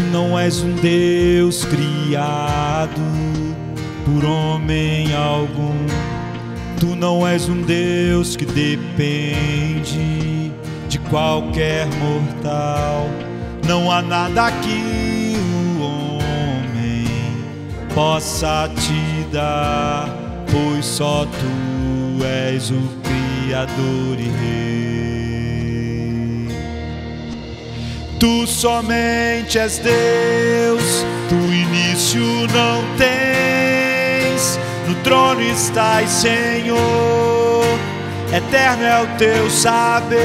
não és um Deus criado por homem algum. Tu não és um Deus que depende de qualquer mortal. Não há nada que o homem possa te dar, pois só tu és o Criador e Rei. Tu somente és Deus, tu início não tens, no trono estás, Senhor, eterno é o teu saber.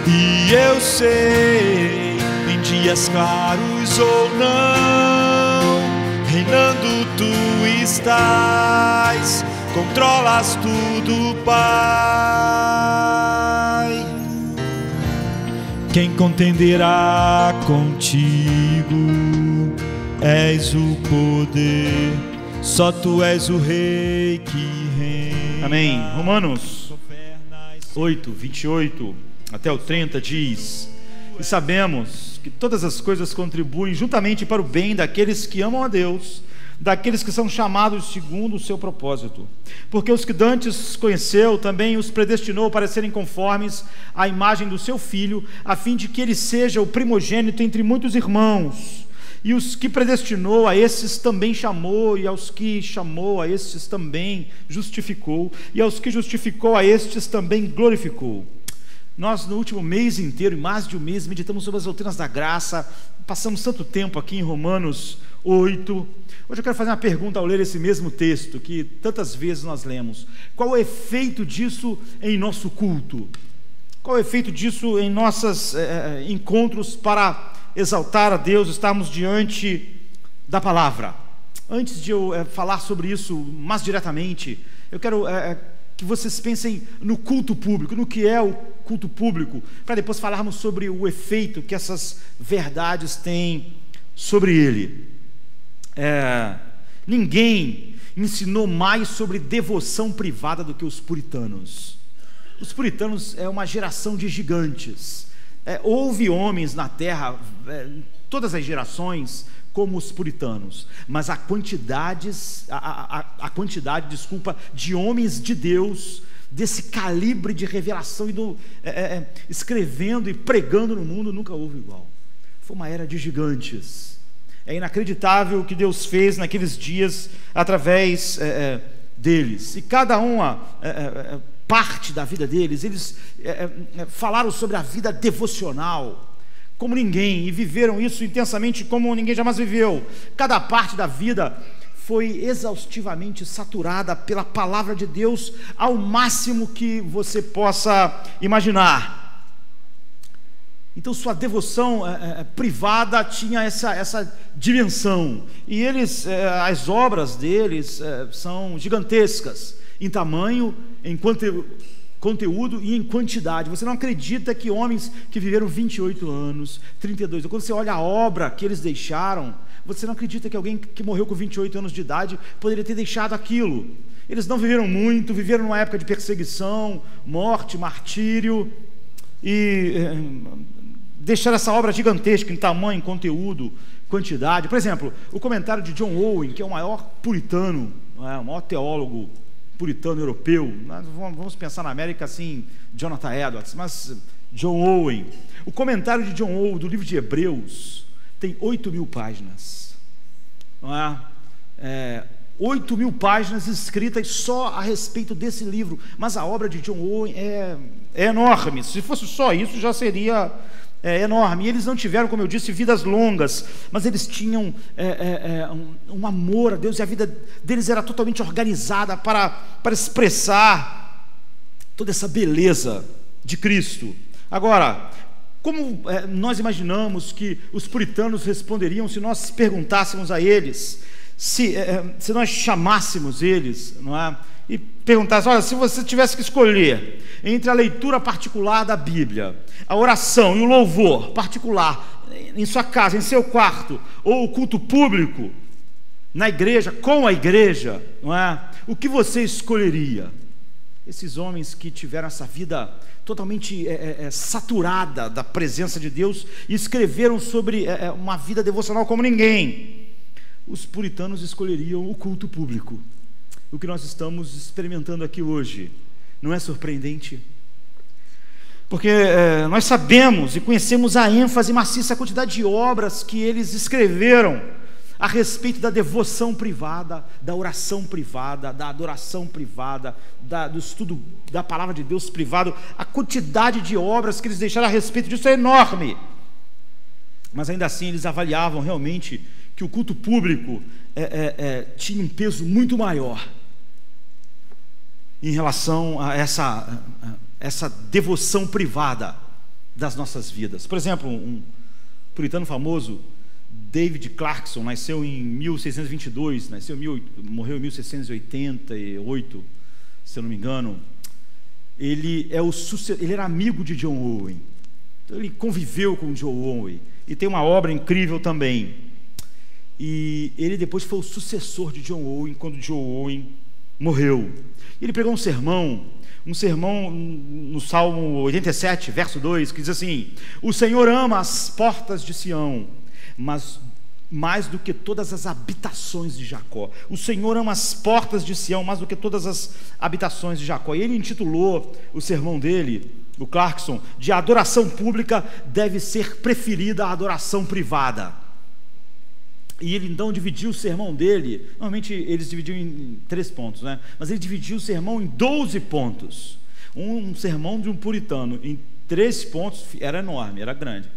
E eu sei, em dias claros ou não, reinando tu estás, controlas tudo, Pai. Quem contenderá contigo? És o poder, só tu és o Rei que reina. Amém. Romanos 8, 28 até o 30 diz: e sabemos que todas as coisas contribuem juntamente para o bem daqueles que amam a Deus, daqueles que são chamados segundo o seu propósito. Porque os que dantes conheceu, também os predestinou para serem conformes à imagem do seu Filho, a fim de que ele seja o primogênito entre muitos irmãos. E os que predestinou, a esses também chamou, e aos que chamou, a estes também justificou, e aos que justificou, a estes também glorificou. Nós, no último mês inteiro, mais de um mês, meditamos sobre as doutrinas da graça, passamos tanto tempo aqui em Romanos 8. Hoje eu quero fazer uma pergunta ao ler esse mesmo texto, que tantas vezes nós lemos. Qual é o efeito disso em nosso culto? Qual é o efeito disso em nossos encontros para exaltar a Deus, estarmos diante da palavra? Antes de eu falar sobre isso mais diretamente, eu quero que vocês pensem no culto público, no que é o culto público, para depois falarmos sobre o efeito que essas verdades têm sobre ele. Ninguém ensinou mais sobre devoção privada do que os puritanos. Os puritanos é uma geração de gigantes. Houve homens na terra, todas as gerações, como os puritanos, mas a quantidade, de homens de Deus, desse calibre de revelação, escrevendo e pregando no mundo, nunca houve igual. Foi uma era de gigantes. É inacreditável o que Deus fez naqueles dias através deles, e cada uma parte da vida deles, eles falaram sobre a vida devocional como ninguém, e viveram isso intensamente como ninguém jamais viveu. Cada parte da vida foi exaustivamente saturada pela palavra de Deus, ao máximo que você possa imaginar. Então sua devoção privada tinha essa dimensão, e eles, as obras deles são gigantescas, em tamanho, em conteúdo e em quantidade. Você não acredita que homens que viveram 28 anos, 32 anos, quando você olha a obra que eles deixaram, você não acredita que alguém que morreu com 28 anos de idade poderia ter deixado aquilo. Eles não viveram muito, viveram numa época de perseguição, morte, martírio, e deixaram essa obra gigantesca em tamanho, conteúdo, quantidade. Por exemplo, o comentário de John Owen, que é o maior puritano, o maior teólogo puritano europeu. Nós vamos pensar na América assim, Jonathan Edwards, mas John Owen, o comentário de John Owen do livro de Hebreus tem 8.000 páginas, não é? 8.000 páginas escritas só a respeito desse livro, mas a obra de John Owen é enorme. Se fosse só isso já seria enorme. E eles não tiveram, como eu disse, vidas longas, mas eles tinham um amor a Deus, e a vida deles era totalmente organizada para expressar toda essa beleza de Cristo. Agora, como nós imaginamos que os puritanos responderiam se nós perguntássemos a eles, se nós chamássemos eles, não é? E perguntasse: olha, se você tivesse que escolher entre a leitura particular da Bíblia, a oração e o louvor particular em sua casa, em seu quarto, ou o culto público na igreja, com a igreja, não é? O que você escolheria? Esses homens que tiveram essa vida totalmente saturada da presença de Deus e escreveram sobre uma vida devocional como ninguém. Os puritanos escolheriam o culto público. O que nós estamos experimentando aqui hoje não é surpreendente? Porque nós sabemos e conhecemos a ênfase maciça, a quantidade de obras que eles escreveram a respeito da devoção privada, da oração privada, da adoração privada, do estudo da palavra de Deus privado. A quantidade de obras que eles deixaram a respeito disso é enorme. Mas ainda assim eles avaliavam realmente que o culto público tinha um peso muito maior em relação a essa devoção privada das nossas vidas. Por exemplo, um puritano famoso, David Clarkson, nasceu em 1622, morreu em 1688, se eu não me engano. Ele era amigo de John Owen, então ele conviveu com John Owen, e tem uma obra incrível também. E ele depois foi o sucessor de John Owen, quando John Owen morreu. Ele pregou um sermão no Salmo 87, verso 2, que diz assim: o Senhor ama as portas de Sião, mas mais do que todas as habitações de Jacó. O Senhor ama as portas de Sião mais do que todas as habitações de Jacó. E ele intitulou o sermão dele, o Clarkson, de adoração pública deve ser preferida à adoração privada. E ele então dividiu o sermão dele, normalmente eles dividiam em 3 pontos, né? Mas ele dividiu o sermão em 12 pontos. Um sermão de um puritano em 3 pontos era enorme, era grande,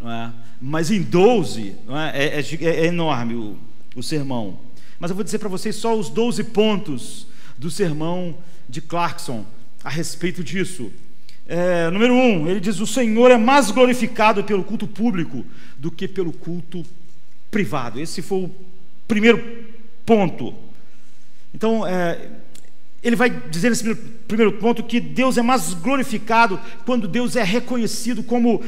não é? Mas em 12 não é? É enorme o sermão. Mas eu vou dizer para vocês só os 12 pontos do sermão de Clarkson a respeito disso. Número 1, ele diz: o Senhor é mais glorificado pelo culto público do que pelo culto privado. Esse foi o primeiro ponto. Então, ele vai dizer nesse primeiro ponto que Deus é mais glorificado quando Deus é reconhecido como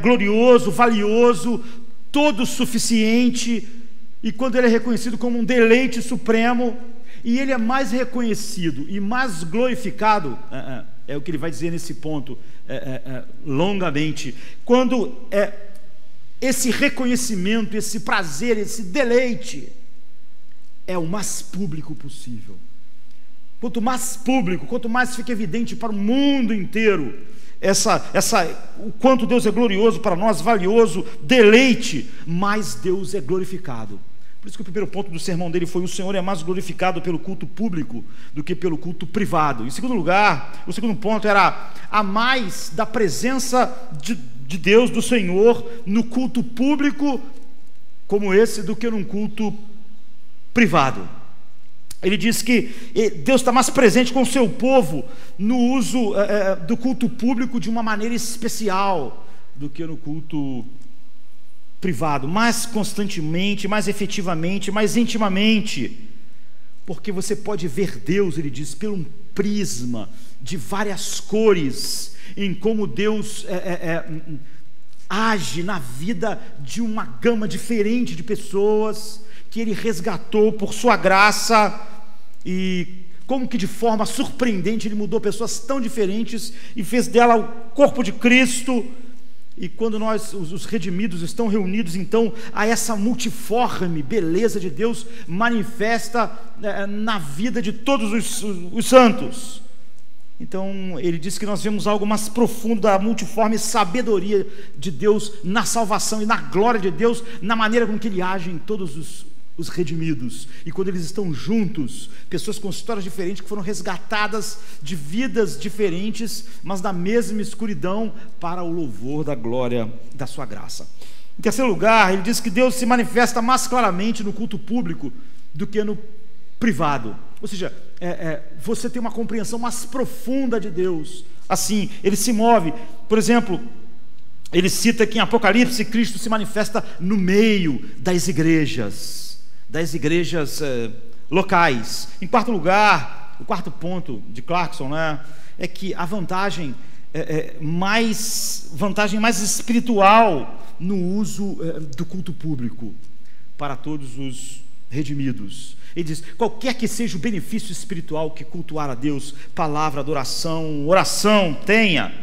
glorioso, valioso, todo suficiente, e quando ele é reconhecido como um deleite supremo. E ele é mais reconhecido e mais glorificado, é o que ele vai dizer nesse ponto longamente, quando esse reconhecimento, esse prazer, esse deleite é o mais público possível. Quanto mais público, quanto mais fica evidente para o mundo inteiro o quanto Deus é glorioso para nós, valioso, deleite, mais Deus é glorificado. Por isso que o primeiro ponto do sermão dele foi: o Senhor é mais glorificado pelo culto público do que pelo culto privado. Em segundo lugar, o segundo ponto era a mais da presença de Deus, do Senhor, no culto público como esse do que num culto privado. Ele diz que Deus está mais presente com o seu povo no uso do culto público de uma maneira especial do que no culto privado, mais constantemente, mais efetivamente, mais intimamente, porque você pode ver Deus, ele diz, pelo um prisma de várias cores, em como Deus age na vida de uma gama diferente de pessoas que ele resgatou por sua graça, e como que de forma surpreendente ele mudou pessoas tão diferentes e fez dela o corpo de Cristo. E quando nós, os redimidos, estão reunidos, então, a essa multiforme beleza de Deus manifesta na vida de todos os santos. Então, ele diz que nós vemos algo mais profundo da multiforme sabedoria de Deus na salvação e na glória de Deus, na maneira com que ele age em todos os redimidos. E quando eles estão juntos, pessoas com histórias diferentes, que foram resgatadas de vidas diferentes, mas da mesma escuridão, para o louvor da glória da sua graça. Em terceiro lugar, ele diz que Deus se manifesta mais claramente no culto público do que no privado. Ou seja, você tem uma compreensão mais profunda de Deus. Assim, ele se move. Por exemplo, ele cita que em Apocalipse Cristo se manifesta no meio das igrejas locais. Em quarto lugar, o quarto ponto de Clarkson, né, é que a vantagem mais espiritual no uso do culto público para todos os redimidos. Ele diz: qualquer que seja o benefício espiritual que cultuar a Deus, palavra, adoração, oração, tenha,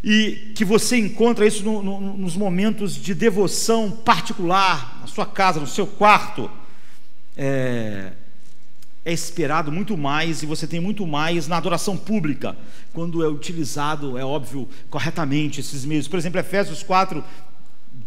e que você encontra isso nos momentos de devoção particular, na sua casa, no seu quarto, é esperado muito mais, e você tem muito mais na adoração pública, quando é utilizado, é óbvio, corretamente esses meios. Por exemplo, Efésios 4,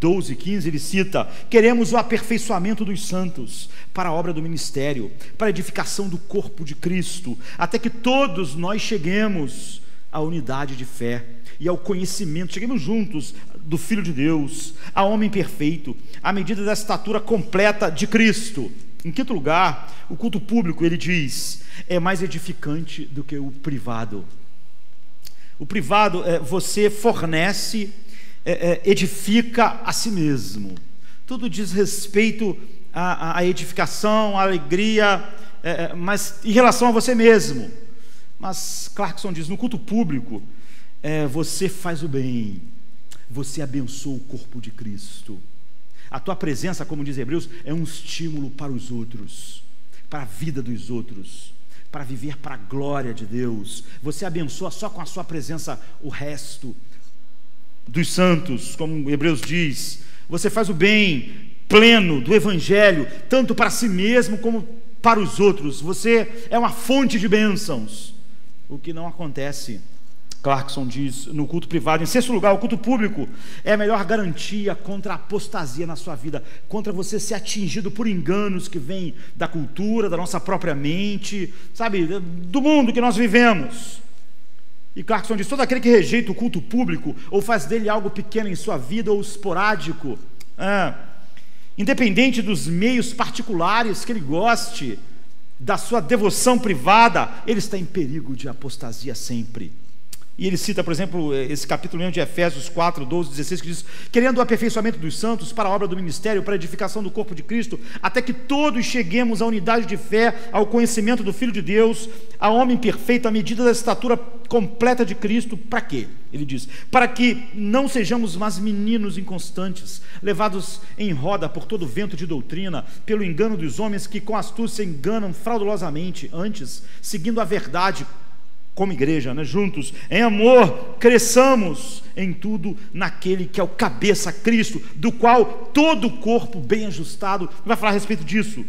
12 e 15, ele cita: queremos o aperfeiçoamento dos santos para a obra do ministério, para a edificação do corpo de Cristo, até que todos nós cheguemos à unidade de fé e ao conhecimento, cheguemos juntos do Filho de Deus, a homem perfeito, à medida da estatura completa de Cristo. Em quinto lugar, o culto público, ele diz, é mais edificante do que o privado. O privado, você fornece, edifica a si mesmo. Tudo diz respeito à edificação, à alegria, mas em relação a você mesmo. Mas Clarkson diz: no culto público, você faz o bem, você abençoa o corpo de Cristo. A tua presença, como diz Hebreus, é um estímulo para os outros, para a vida dos outros, para viver para a glória de Deus. Você abençoa só com a sua presença o resto dos santos, como Hebreus diz. Você faz o bem pleno do Evangelho, tanto para si mesmo como para os outros. Você é uma fonte de bênçãos, o que não acontece, Clarkson diz, no culto privado. Em sexto lugar, o culto público é a melhor garantia contra a apostasia na sua vida, contra você ser atingido por enganos que vêm da cultura, da nossa própria mente, sabe, do mundo que nós vivemos. E Clarkson diz: todo aquele que rejeita o culto público, ou faz dele algo pequeno em sua vida, ou esporádico, independente dos meios particulares que ele goste, da sua devoção privada, ele está em perigo de apostasia sempre. E ele cita, por exemplo, esse capítulo mesmo de Efésios 4, 12, 16, que diz: querendo o aperfeiçoamento dos santos para a obra do ministério, para a edificação do corpo de Cristo, até que todos cheguemos à unidade de fé, ao conhecimento do Filho de Deus, a homem perfeito, à medida da estatura completa de Cristo. Para quê? Ele diz: para que não sejamos mais meninos inconstantes, levados em roda por todo vento de doutrina, pelo engano dos homens que com astúcia enganam fraudulosamente, antes, seguindo a verdade, como igreja, juntos, em amor, cresçamos em tudo naquele que é o cabeça, Cristo, do qual todo o corpo bem ajustado. Vai falar a respeito disso.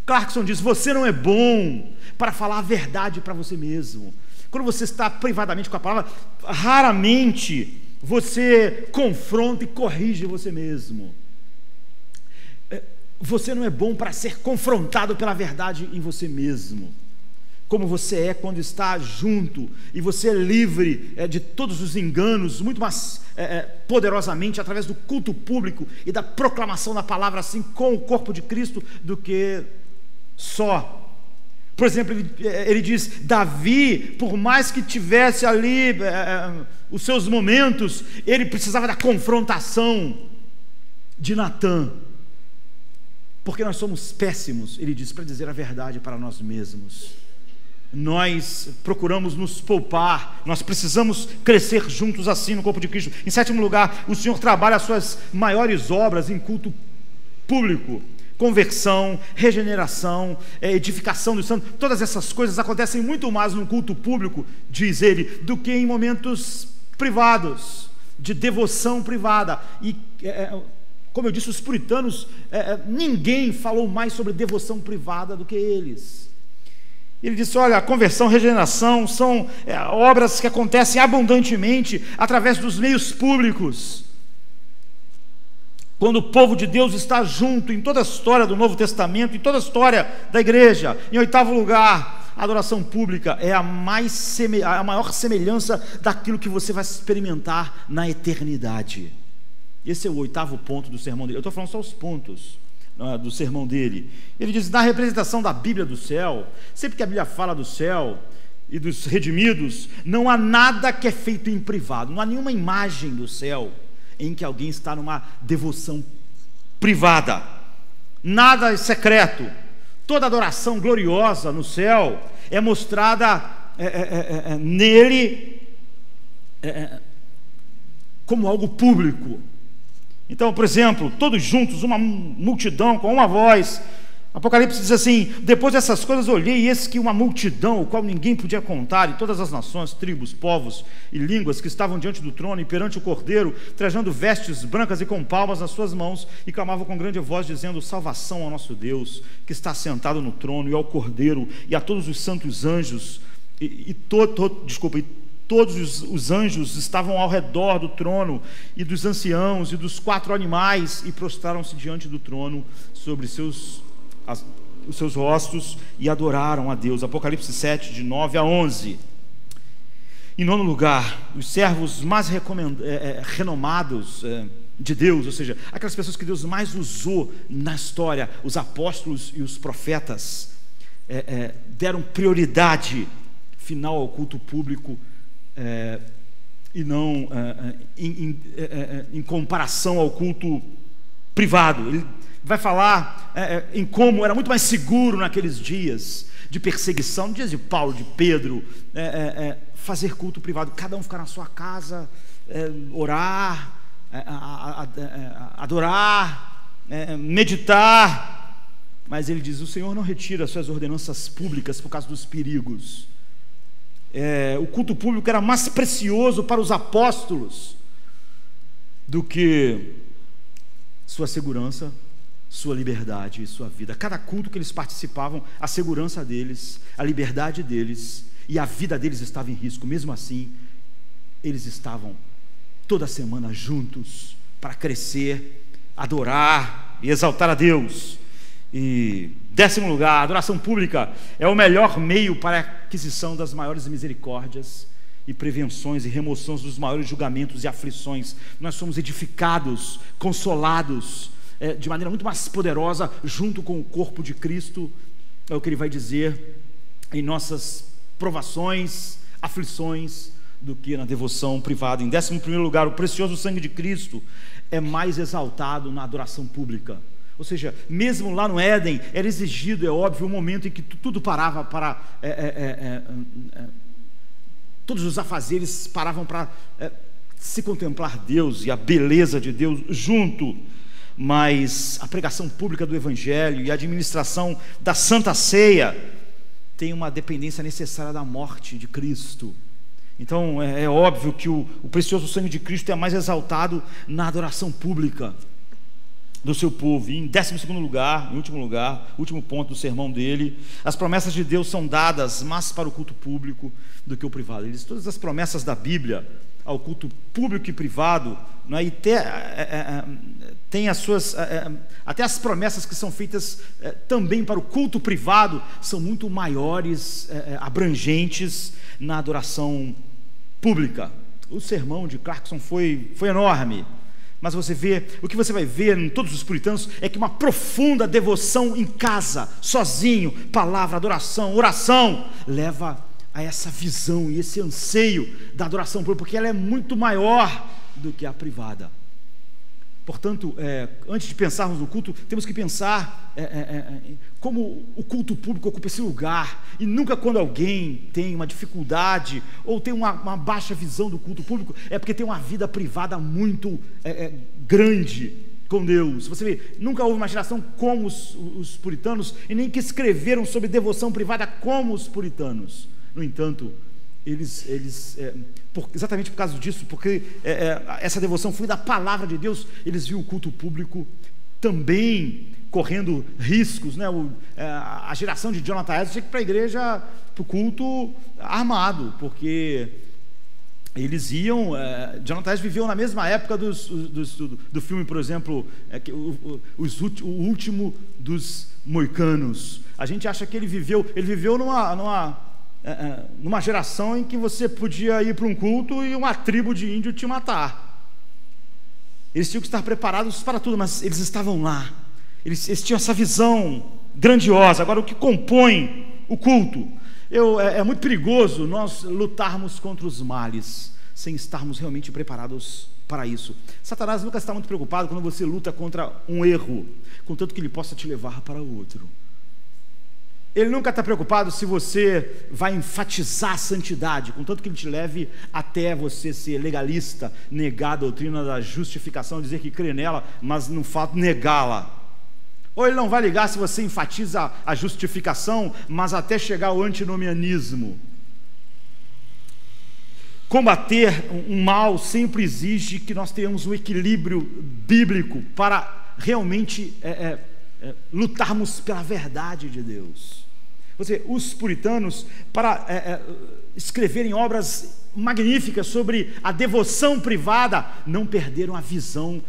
Clarkson diz: você não é bom para falar a verdade para você mesmo. Quando você está privadamente com a palavra, raramente você confronta e corrige você mesmo. Você não é bom para ser confrontado pela verdade em você mesmo, como você é quando está junto, e você é livre de todos os enganos, muito mais poderosamente através do culto público e da proclamação da palavra, assim, com o corpo de Cristo, do que só. Por exemplo, ele diz: Davi, por mais que tivesse ali os seus momentos, ele precisava da confrontação de Natã, porque nós somos péssimos, ele diz, para dizer a verdade para nós mesmos. Nós procuramos nos poupar, nós precisamos crescer juntos assim no corpo de Cristo. Em sétimo lugar, o Senhor trabalha as suas maiores obras em culto público: conversão, regeneração, edificação dos santos. Todas essas coisas acontecem muito mais no culto público, diz ele, do que em momentos privados, de devoção privada. E como eu disse, os puritanos, ninguém falou mais sobre devoção privada do que eles. Ele disse: olha, a conversão, regeneração são obras que acontecem abundantemente através dos meios públicos. Quando o povo de Deus está junto, em toda a história do Novo Testamento, em toda a história da igreja. Em oitavo lugar, a adoração pública é a maior semelhança daquilo que você vai experimentar na eternidade. Esse é o oitavo ponto do sermão dele. Eu estou falando só os pontos do sermão dele. Ele diz: na representação da Bíblia do céu, sempre que a Bíblia fala do céu e dos redimidos, não há nada que é feito em privado, não há nenhuma imagem do céu em que alguém está numa devoção privada, nada é secreto. Toda adoração gloriosa no céu é mostrada nele como algo público. Então, por exemplo, todos juntos, uma multidão com uma voz, Apocalipse diz assim: depois dessas coisas olhei, e eis que uma multidão, o qual ninguém podia contar, e todas as nações, tribos, povos e línguas que estavam diante do trono e perante o Cordeiro, trajando vestes brancas e com palmas nas suas mãos, e clamavam com grande voz, dizendo: salvação ao nosso Deus, que está sentado no trono, e ao Cordeiro, e a todos os santos anjos, todos os anjos estavam ao redor do trono, e dos anciãos, e dos 4 animais, e prostraram-se diante do trono sobre os seus rostos, e adoraram a Deus. Apocalipse 7, de 9 a 11. Em nono lugar, os servos mais renomados de Deus, ou seja, aquelas pessoas que Deus mais usou na história, os apóstolos e os profetas, deram prioridade final ao culto público, e não em comparação ao culto privado. Ele vai falar em como era muito mais seguro naqueles dias de perseguição, nos dias de Paulo, de Pedro, fazer culto privado, cada um ficar na sua casa, orar, adorar, meditar. Mas ele diz: o Senhor não retira as suas ordenanças públicas por causa dos perigos. O culto público era mais precioso para os apóstolos do que sua segurança, sua liberdade e sua vida. Cada culto que eles participavam, a segurança deles, a liberdade deles e a vida deles estava em risco. Mesmo assim, eles estavam toda semana juntos para crescer, adorar e exaltar a Deus. E 10º lugar, a adoração pública é o melhor meio para a aquisição das maiores misericórdias e prevenções e remoções dos maiores julgamentos e aflições. Nós somos edificados, consolados de maneira muito mais poderosa junto com o corpo de Cristo, é o que ele vai dizer, em nossas provações, aflições, do que na devoção privada. Em 11º lugar, o precioso sangue de Cristo é mais exaltado na adoração pública. Ou seja, mesmo lá no Éden, era exigido, é óbvio, um momento em que tudo parava para... todos os afazeres paravam para se contemplar Deus e a beleza de Deus junto. Mas a pregação pública do Evangelho e a administração da Santa Ceia tem uma dependência necessária da morte de Cristo. Então é óbvio que o precioso sangue de Cristo é mais exaltado na adoração pública do seu povo. E em 12º lugar, em último lugar, último ponto do sermão dele, as promessas de Deus são dadas mais para o culto público do que o privado. Ele diz: todas as promessas da Bíblia ao culto público e privado, e tem as suas, até as promessas que são feitas também para o culto privado são muito maiores, abrangentes na adoração pública. O sermão de Clarkson foi enorme, mas o que você vai ver em todos os puritanos é que uma profunda devoção em casa, sozinho, palavra, adoração, oração, leva a essa visão e esse anseio da adoração pública, porque ela é muito maior do que a privada. Portanto, antes de pensarmos no culto, temos que pensar como o culto público ocupa esse lugar, e nunca quando alguém tem uma dificuldade ou tem uma baixa visão do culto público, é porque tem uma vida privada muito grande com Deus. Você vê, nunca houve uma geração como os puritanos, e nem que escreveram sobre devoção privada como os puritanos. No entanto, eles exatamente por causa disso, porque essa devoção foi da palavra de Deus, eles viam o culto público também correndo riscos, né? A geração de Jonathan Edwards tinha que ir para a igreja, para o culto armado, porque eles iam... Jonathan Edwards viveu na mesma época do filme, por exemplo, o último dos moicanos. A gente acha que ele viveu numa geração em que você podia ir para um culto e uma tribo de índio te matar. Eles tinham que estar preparados para tudo, mas eles estavam lá. Eles tinham essa visão grandiosa. Agora, o que compõe o culto? É muito perigoso nós lutarmos contra os males sem estarmos realmente preparados para isso. Satanás nunca está muito preocupado quando você luta contra um erro, contanto que ele possa te levar para o outro. Ele nunca está preocupado se você vai enfatizar a santidade, contanto que ele te leve até você ser legalista, negar a doutrina da justificação, dizer que crê nela, mas no fato negá-la. Ou ele não vai ligar se você enfatiza a justificação, mas até chegar ao antinomianismo. Combater um mal sempre exige que nós tenhamos um equilíbrio bíblico para realmente lutarmos pela verdade de Deus. Os puritanos, para escreverem obras magníficas sobre a devoção privada, não perderam a visão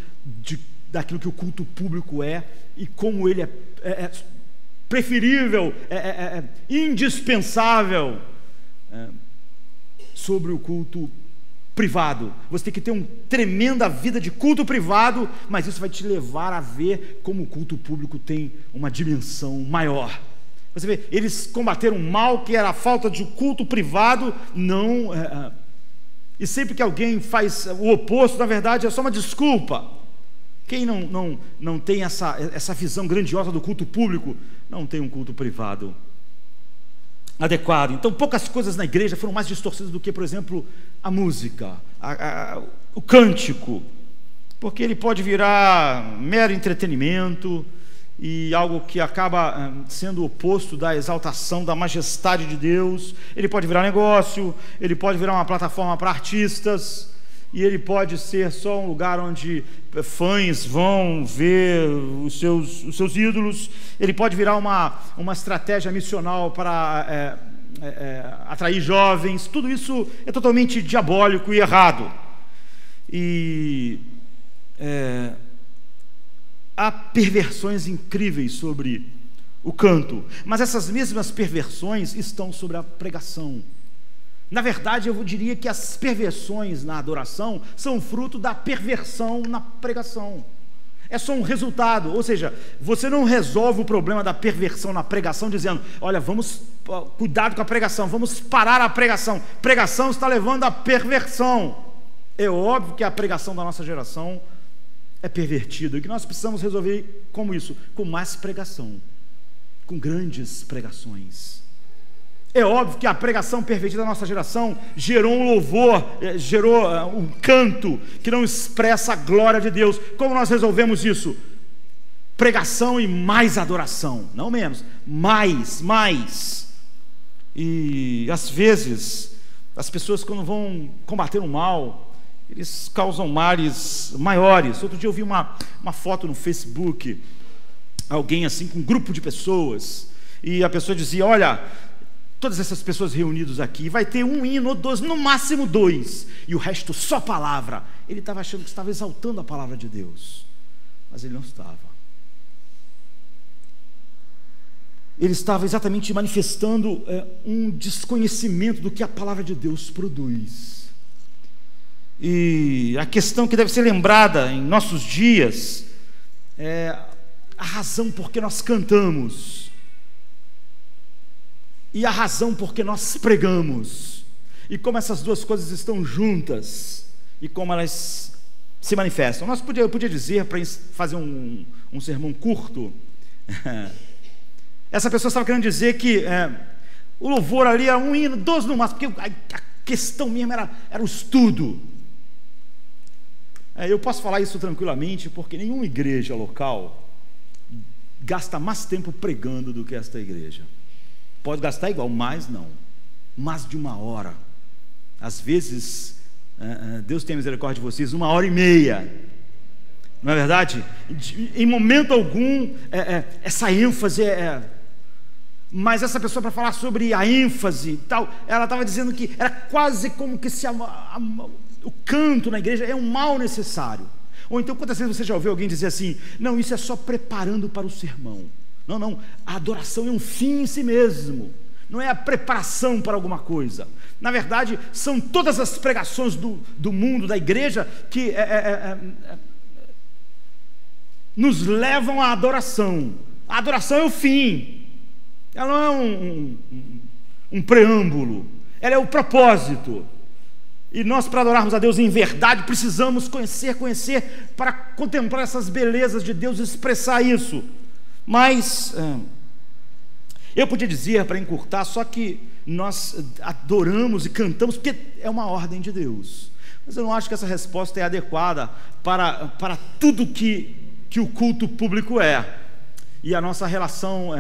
daquilo que o culto público é e como ele é preferível, indispensável sobre o culto privado. Você tem que ter uma tremenda vida de culto privado, mas isso vai te levar a ver como o culto público tem uma dimensão maior. Você vê, eles combateram um mal que era a falta de culto privado, e sempre que alguém faz o oposto, na verdade, é só uma desculpa. Quem não tem essa visão grandiosa do culto público, não tem um culto privado adequado. Então, poucas coisas na igreja foram mais distorcidas do que, por exemplo, a música, o cântico, porque ele pode virar mero entretenimento e algo que acaba sendo oposto da exaltação da majestade de Deus. Ele pode virar negócio, ele pode virar uma plataforma para artistas, e ele pode ser só um lugar onde fãs vão ver os seus ídolos. Ele pode virar uma estratégia missional para atrair jovens. Tudo isso é totalmente diabólico e errado. E há perversões incríveis sobre o canto, mas essas mesmas perversões estão sobre a pregação. Na verdade, eu diria que as perversões na adoração são fruto da perversão na pregação. É só um resultado, ou seja, você não resolve o problema da perversão na pregação dizendo, olha, vamos cuidado com a pregação, vamos parar a pregação. Pregação está levando à perversão. É óbvio que a pregação da nossa geração é pervertida, e que nós precisamos resolver como isso? Com mais pregação, com grandes pregações. É óbvio que a pregação pervertida da nossa geração gerou um louvor, gerou um canto que não expressa a glória de Deus. Como nós resolvemos isso? Pregação e mais adoração, não menos, mais. E às vezes as pessoas, quando vão combater o mal, eles causam males maiores. Outro dia eu vi uma foto no Facebook, alguém assim com um grupo de pessoas, e a pessoa dizia, olha, todas essas pessoas reunidas aqui, vai ter um hino ou dois, no máximo dois, e o resto só palavra. Ele estava achando que estava exaltando a palavra de Deus, mas ele não estava. Ele estava exatamente manifestando um desconhecimento do que a palavra de Deus produz. E a questão que deve ser lembrada em nossos dias é a razão por que nós cantamos e a razão por que nós pregamos, e como essas duas coisas estão juntas e como elas se manifestam. Eu podia dizer, para fazer um sermão curto, essa pessoa estava querendo dizer que o louvor ali era um hino, 12 no máximo, porque a questão mesmo era o estudo. Eu posso falar isso tranquilamente, porque nenhuma igreja local gasta mais tempo pregando do que esta igreja. Pode gastar igual, mas não, mais de 1 hora. Às vezes, Deus tem misericórdia de vocês, 1h30, não é verdade? Em momento algum, essa ênfase mas essa pessoa, para falar sobre a ênfase e tal, ela estava dizendo que era quase como que se o canto na igreja é um mal necessário. Ou então, quantas vezes você já ouviu alguém dizer assim, não, isso é só preparando para o sermão. Não, a adoração é um fim em si mesmo, não é a preparação para alguma coisa. Na verdade, são todas as pregações do mundo, da igreja, que nos levam à adoração. A adoração é o fim, ela não é um preâmbulo, ela é o propósito. E nós, para adorarmos a Deus em verdade, precisamos conhecer para contemplar essas belezas de Deus e expressar isso. Mas eu podia dizer, para encurtar, só que nós adoramos e cantamos porque é uma ordem de Deus. Mas eu não acho que essa resposta é adequada para tudo que o culto público é. e a nossa relação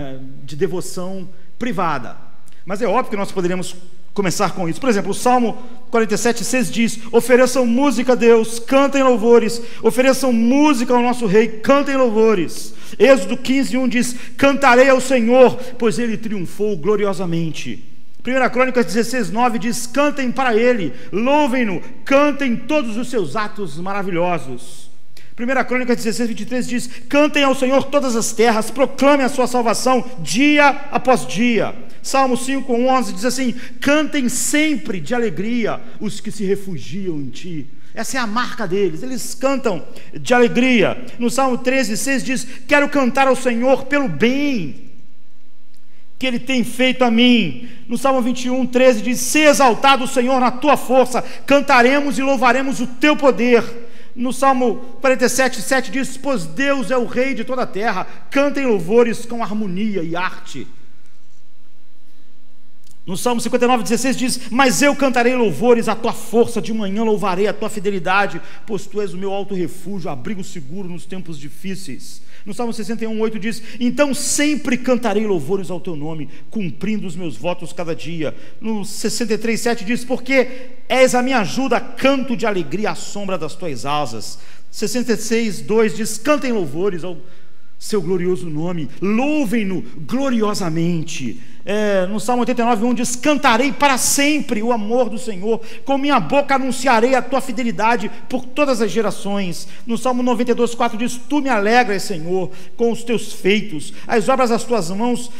de devoção privada. Mas é óbvio que nós poderíamos começar com isso. Por exemplo, o Salmo 47:6 diz: ofereçam música a Deus, cantem louvores, ofereçam música ao nosso Rei, cantem louvores. Êxodo 15:1 diz: cantarei ao Senhor, pois Ele triunfou gloriosamente. 1 Crônicas 16:9 diz: cantem para Ele, louvem-no, cantem todos os seus atos maravilhosos. 1 Crônicas 16:23 diz: cantem ao Senhor todas as terras, proclamem a sua salvação dia após dia. Salmo 5:11 diz assim: cantem sempre de alegria os que se refugiam em ti. Essa é a marca deles, eles cantam de alegria. No Salmo 13:6 diz: quero cantar ao Senhor pelo bem que Ele tem feito a mim. No Salmo 21:13 diz: se exaltado o Senhor na tua força, cantaremos e louvaremos o teu poder. No Salmo 47:7 diz: pois Deus é o Rei de toda a terra, cantem louvores com harmonia e arte. No Salmo 59:16 diz: mas eu cantarei louvores à tua força, de manhã louvarei a tua fidelidade, pois tu és o meu alto refúgio, abrigo seguro nos tempos difíceis. No Salmo 61:8 diz: então sempre cantarei louvores ao teu nome, cumprindo os meus votos cada dia. No 63:7 diz: porque és a minha ajuda, canto de alegria à sombra das tuas asas. 66:2 diz: cantem louvores ao seu glorioso nome, louvem-no gloriosamente. No Salmo 89:1 diz: cantarei para sempre o amor do Senhor, com minha boca anunciarei a tua fidelidade por todas as gerações. No Salmo 92:4 diz: tu me alegras, Senhor, com os teus feitos, as obras das tuas mãos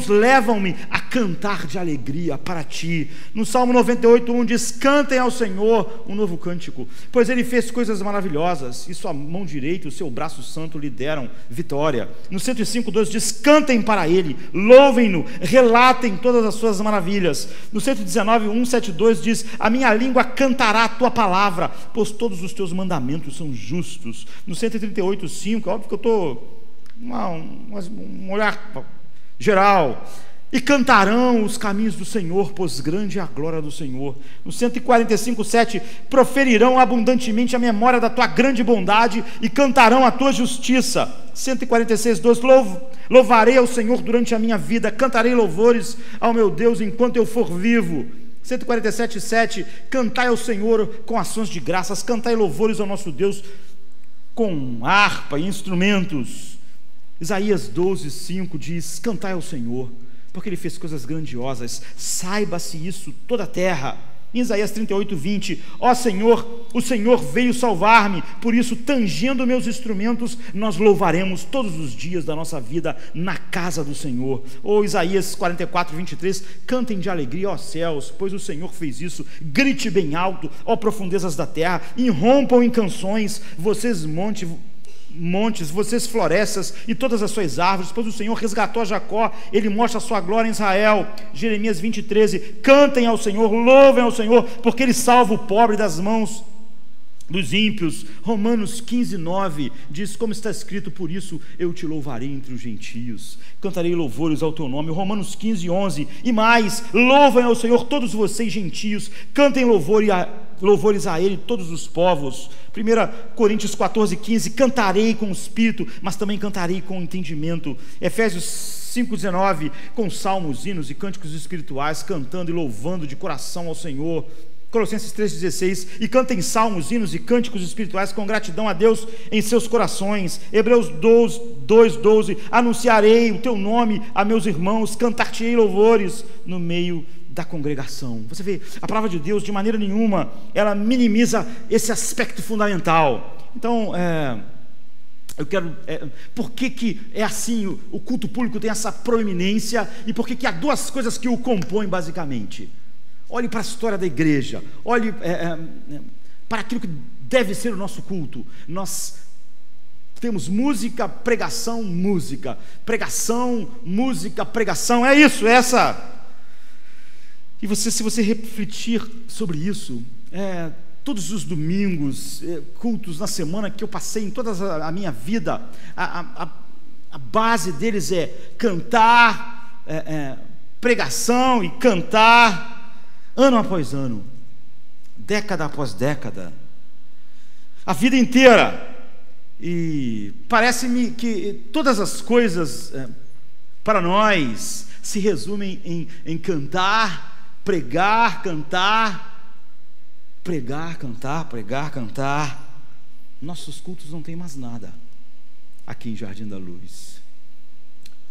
levam-me a cantar de alegria para ti. No Salmo 98:1 diz: cantem ao Senhor um novo cântico, pois Ele fez coisas maravilhosas, e sua mão direita e o seu braço santo lhe deram vitória. No 105:2 diz: cantem para Ele, louvem-no, relatem todas as suas maravilhas. No 119:172 diz: a minha língua cantará a tua palavra, pois todos os teus mandamentos são justos. No 138:5, óbvio que eu estou um olhar geral: e cantarão os caminhos do Senhor, pois grande é a glória do Senhor. No 145:7, proferirão abundantemente a memória da tua grande bondade e cantarão a tua justiça. 146:12, louvarei ao Senhor durante a minha vida, cantarei louvores ao meu Deus enquanto eu for vivo. 147:7, cantai ao Senhor com ações de graças, cantai louvores ao nosso Deus com harpa e instrumentos. Isaías 12:5 diz: cantai ao Senhor, porque Ele fez coisas grandiosas, saiba-se isso toda a terra. Em Isaías 38:20, ó Senhor, o Senhor veio salvar-me, por isso, tangendo meus instrumentos, nós louvaremos todos os dias da nossa vida na casa do Senhor. Ou Isaías 44:23, cantem de alegria, ó céus, pois o Senhor fez isso, grite bem alto, ó profundezas da terra, irrompam em canções, vocês montes, vocês florestas e todas as suas árvores, pois o Senhor resgatou a Jacó, Ele mostra a sua glória em Israel. Jeremias 20:13, cantem ao Senhor, louvem ao Senhor, porque Ele salva o pobre das mãos dos ímpios. Romanos 15:9 diz: como está escrito, por isso eu te louvarei entre os gentios, cantarei louvores ao teu nome. Romanos 15:11, e mais, louvem ao Senhor todos vocês gentios, cantem louvores a Ele todos os povos. 1 Coríntios 14:15, cantarei com o espírito, mas também cantarei com entendimento. Efésios 5:19, com salmos, hinos e cânticos espirituais, cantando e louvando de coração ao Senhor. Colossenses 3:16, e cantem salmos, hinos e cânticos espirituais com gratidão a Deus em seus corações. Hebreus 2:12, anunciarei o teu nome a meus irmãos, cantar-te-ei louvores no meio da congregação. Você vê, a palavra de Deus, de maneira nenhuma, ela minimiza esse aspecto fundamental. Então, por que é assim, o culto público tem essa proeminência, e por que há duas coisas que o compõem basicamente? Olhe para a história da igreja, olhe para aquilo que deve ser o nosso culto. Nós temos música, pregação, música, pregação, música, pregação, é isso, é essa. E se você refletir sobre isso, todos os domingos, cultos na semana que eu passei em toda a minha vida, a base deles é cantar, pregação e cantar, ano após ano, década após década, a vida inteira. E parece-me que todas as coisas para nós se resumem em cantar, pregar, cantar, pregar, cantar, pregar, cantar. Nossos cultos não tem mais nada aqui em Jardim da Luz,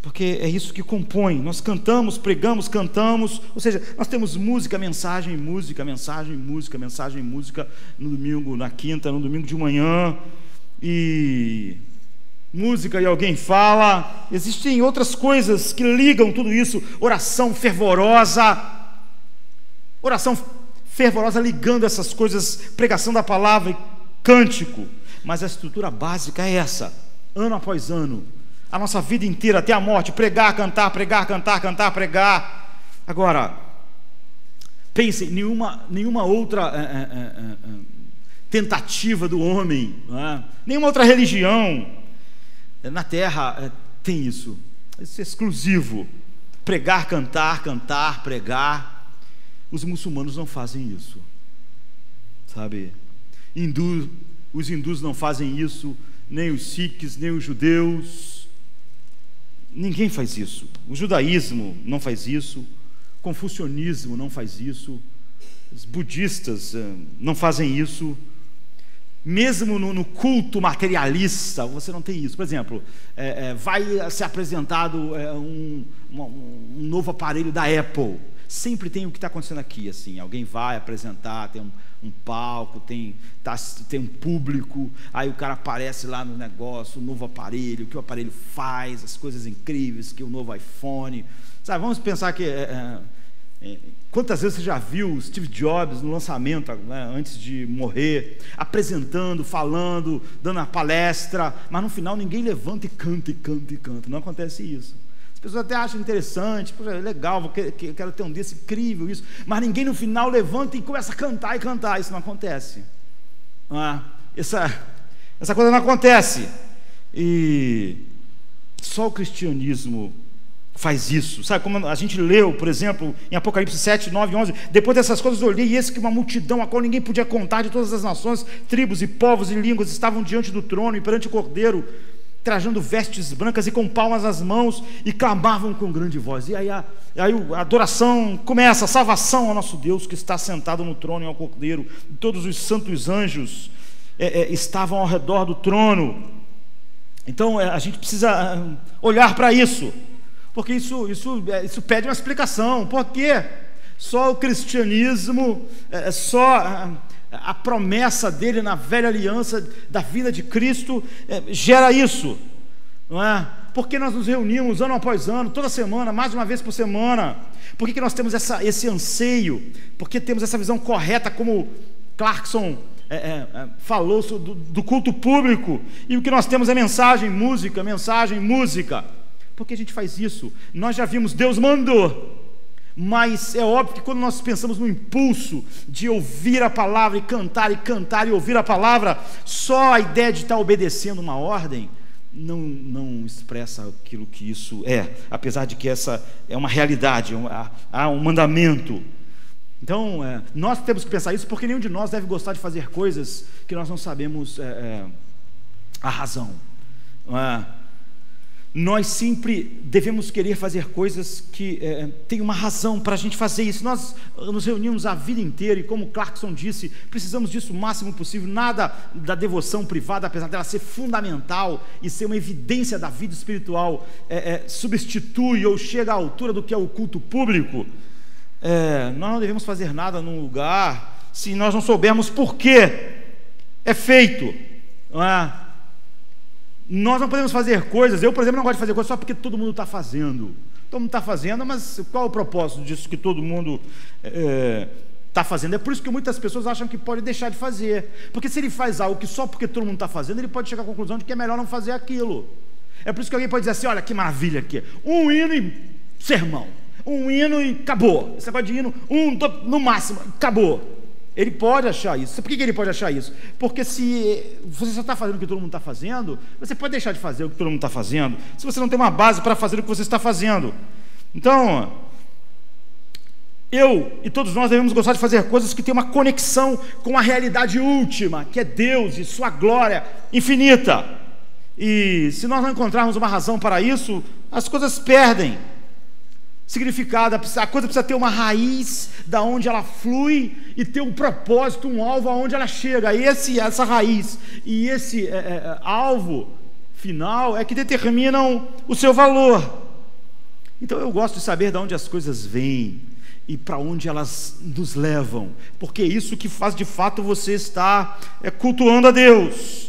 porque é isso que compõe. Nós cantamos, pregamos, cantamos, ou seja, nós temos música, mensagem, música, mensagem, música, mensagem, música no domingo, na quinta, no domingo de manhã, e música e alguém fala. Existem outras coisas que ligam tudo isso, oração fervorosa ligando essas coisas, pregação da palavra e cântico, mas a estrutura básica é essa, ano após ano, a nossa vida inteira, até a morte, pregar, cantar, pregar, cantar, cantar, pregar. Agora, pense, nenhuma outra tentativa do homem, nenhuma outra religião na terra tem isso. Isso é exclusivo. Pregar, cantar, cantar, pregar. Os muçulmanos não fazem isso, sabe? Os hindus não fazem isso, nem os sikhs, nem os judeus. Ninguém faz isso. O judaísmo não faz isso, o confucionismo não faz isso, os budistas não fazem isso. Mesmo no culto materialista, você não tem isso. Por exemplo, vai ser apresentado um novo aparelho da Apple. Sempre tem o que está acontecendo aqui, assim, alguém vai apresentar, tem um palco, tem um público, aí o cara aparece lá no negócio, o novo aparelho, o que o aparelho faz, as coisas incríveis, que o novo iPhone, sabe? Vamos pensar que quantas vezes você já viu o Steve Jobs no lançamento, né, antes de morrer, apresentando, falando, dando a palestra, mas no final ninguém levanta e canta, e canta, e canta. Não acontece isso. As pessoas até acham interessante, é legal, quero ter um desse, incrível isso, mas ninguém no final levanta e começa a cantar e cantar. Isso não acontece. Essa coisa não acontece. E só o cristianismo faz isso. Sabe como a gente leu, por exemplo, em Apocalipse 7, 9 e 11, depois dessas coisas eu olhei, e eis que uma multidão, a qual ninguém podia contar, de todas as nações, tribos e povos e línguas, estavam diante do trono e perante o Cordeiro, trajando vestes brancas e com palmas nas mãos, e clamavam com grande voz. E aí a adoração começa, a salvação ao nosso Deus que está sentado no trono e ao Cordeiro. E todos os santos anjos estavam ao redor do trono. Então a gente precisa olhar para isso, porque isso pede uma explicação. Por quê? Só o cristianismo, só a promessa dele na velha aliança da vinda de Cristo gera isso, não é? Porque nós nos reunimos ano após ano, toda semana, mais de uma vez por semana. Por que nós temos esse anseio? Porque temos essa visão correta, como Clarkson falou do culto público, e o que nós temos é mensagem, música, mensagem, música. Por que a gente faz isso? Nós já vimos, Deus mandou. Mas é óbvio que quando nós pensamos no impulso de ouvir a palavra e cantar e ouvir a palavra, só a ideia de estar obedecendo uma ordem não expressa aquilo que isso é, apesar de que essa é uma realidade, há um mandamento. Então nós temos que pensar isso, porque nenhum de nós deve gostar de fazer coisas que nós não sabemos a razão, não é? Nós sempre devemos querer fazer coisas que tem uma razão para a gente fazer isso. Nós nos reunimos a vida inteira e, como Clarkson disse, precisamos disso o máximo possível. Nada da devoção privada, apesar dela ser fundamental e ser uma evidência da vida espiritual, substitui ou chega à altura do que é o culto público. Nós não devemos fazer nada num lugar se nós não soubermos por que é feito, não é? Nós não podemos fazer coisas, eu, por exemplo, não gosto de fazer coisas só porque todo mundo está fazendo. Todo mundo está fazendo, mas qual é o propósito disso que todo mundo está fazendo? É por isso que muitas pessoas acham que pode deixar de fazer. Porque se ele faz algo que só porque todo mundo está fazendo, ele pode chegar à conclusão de que é melhor não fazer aquilo. É por isso que alguém pode dizer assim, olha que maravilha aqui, um hino e sermão, um hino e acabou. Esse negócio de hino, no máximo, acabou. Ele pode achar isso. Por que ele pode achar isso? Porque se você só está fazendo o que todo mundo está fazendo, você pode deixar de fazer o que todo mundo está fazendo, se você não tem uma base para fazer o que você está fazendo. Então, eu e todos nós devemos gostar de fazer coisas que têm uma conexão com a realidade última, que é Deus e sua glória infinita. E se nós não encontrarmos uma razão para isso, as coisas perdem significado. A coisa precisa ter uma raiz da onde ela flui e ter um propósito, um alvo aonde ela chega. E essa raiz e esse alvo final é que determinam o seu valor. Então eu gosto de saber de onde as coisas vêm e para onde elas nos levam, porque é isso que faz de fato você estar cultuando a Deus.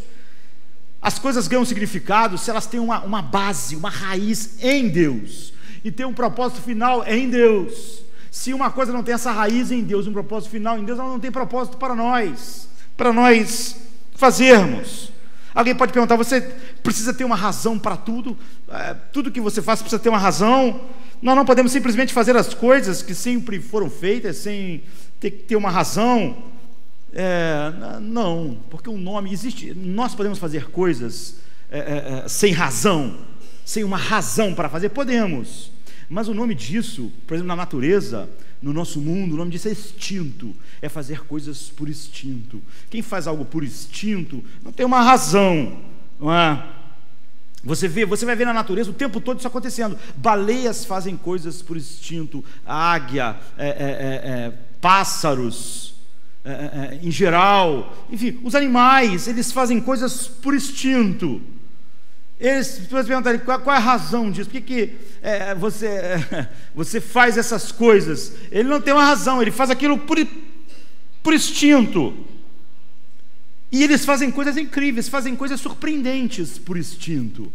As coisas ganham significado se elas têm uma base, uma raiz em Deus, e tem um propósito final em Deus. Se uma coisa não tem essa raiz em Deus, um propósito final em Deus, ela não tem propósito para nós fazermos. Alguém pode perguntar: você precisa ter uma razão para tudo? Tudo que você faz precisa ter uma razão? Nós não podemos simplesmente fazer as coisas que sempre foram feitas sem ter uma razão. Não, porque o nome existe. Nós podemos fazer coisas sem razão, sem uma razão para fazer, podemos. Mas o nome disso, por exemplo, na natureza, no nosso mundo, o nome disso é instinto. É fazer coisas por instinto. Quem faz algo por instinto não tem uma razão, não é? Você vai ver na natureza o tempo todo isso acontecendo. Baleias fazem coisas por instinto, águia, pássaros, em geral, enfim, os animais, eles fazem coisas por instinto. Eles perguntarem qual é a razão disso, por que você faz essas coisas? Ele não tem uma razão, ele faz aquilo por instinto. E eles fazem coisas incríveis, fazem coisas surpreendentes por instinto,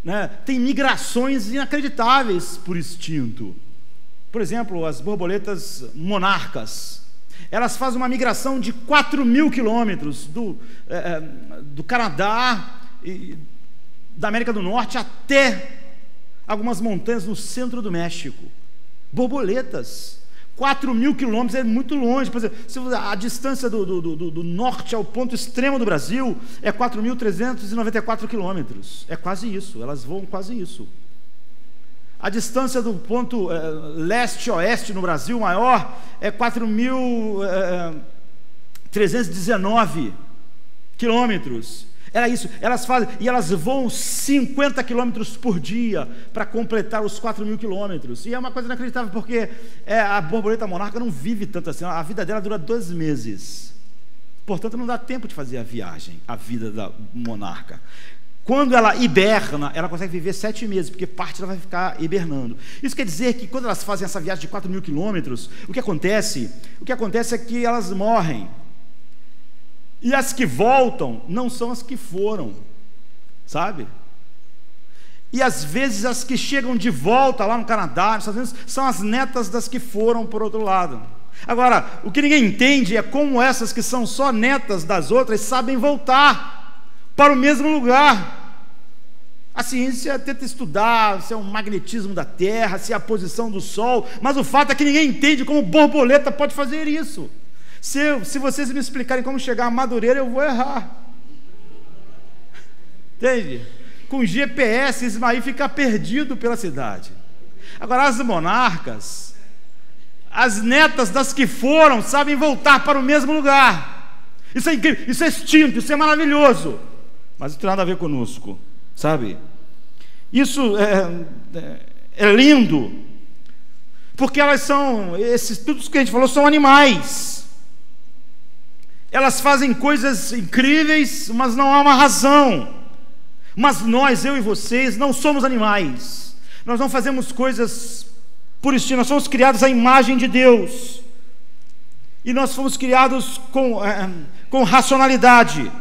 né? Tem migrações inacreditáveis por instinto. Por exemplo, as borboletas monarcas, elas fazem uma migração de 4.000 quilômetros do Canadá e da América do Norte até algumas montanhas no centro do México. Borboletas, 4.000 quilômetros é muito longe. Por exemplo, a distância do norte ao ponto extremo do Brasil é 4.394 quilômetros. É quase isso, elas voam quase isso. A distância do ponto leste-oeste no Brasil maior é 4.319 quilômetros. Era isso, elas fazem, e elas voam 50 quilômetros por dia para completar os 4.000 quilômetros. E é uma coisa inacreditável, porque a borboleta monarca não vive tanto assim, a vida dela dura 2 meses. Portanto, não dá tempo de fazer a viagem, a vida da monarca. Quando ela hiberna, ela consegue viver 7 meses, porque parte ela vai ficar hibernando. Isso quer dizer que quando elas fazem essa viagem de 4.000 quilômetros, o que acontece é que elas morrem. E as que voltam não são as que foram, sabe? E às vezes as que chegam de volta lá no Canadá, nos Estados Unidos, são as netas das que foram por outro lado. Agora, o que ninguém entende é como essas que são só netas das outras sabem voltar para o mesmo lugar. A ciência tenta estudar se é um magnetismo da Terra, se é a posição do Sol, mas o fato é que ninguém entende como borboleta pode fazer isso. Se vocês me explicarem como chegar a Madureira, eu vou errar. Entende? Com GPS, Ismael fica perdido pela cidade. Agora, as monarcas, as netas das que foram, sabem voltar para o mesmo lugar. Isso é incrível, isso é instinto, isso é maravilhoso. Mas isso não tem nada a ver conosco, sabe? Isso é lindo, porque elas são, tudo isso que a gente falou, são animais. Elas fazem coisas incríveis, mas não há uma razão. Mas nós, eu e vocês, não somos animais. Nós não fazemos coisas por instinto. Nós somos criados à imagem de Deus. E nós fomos criados com racionalidade.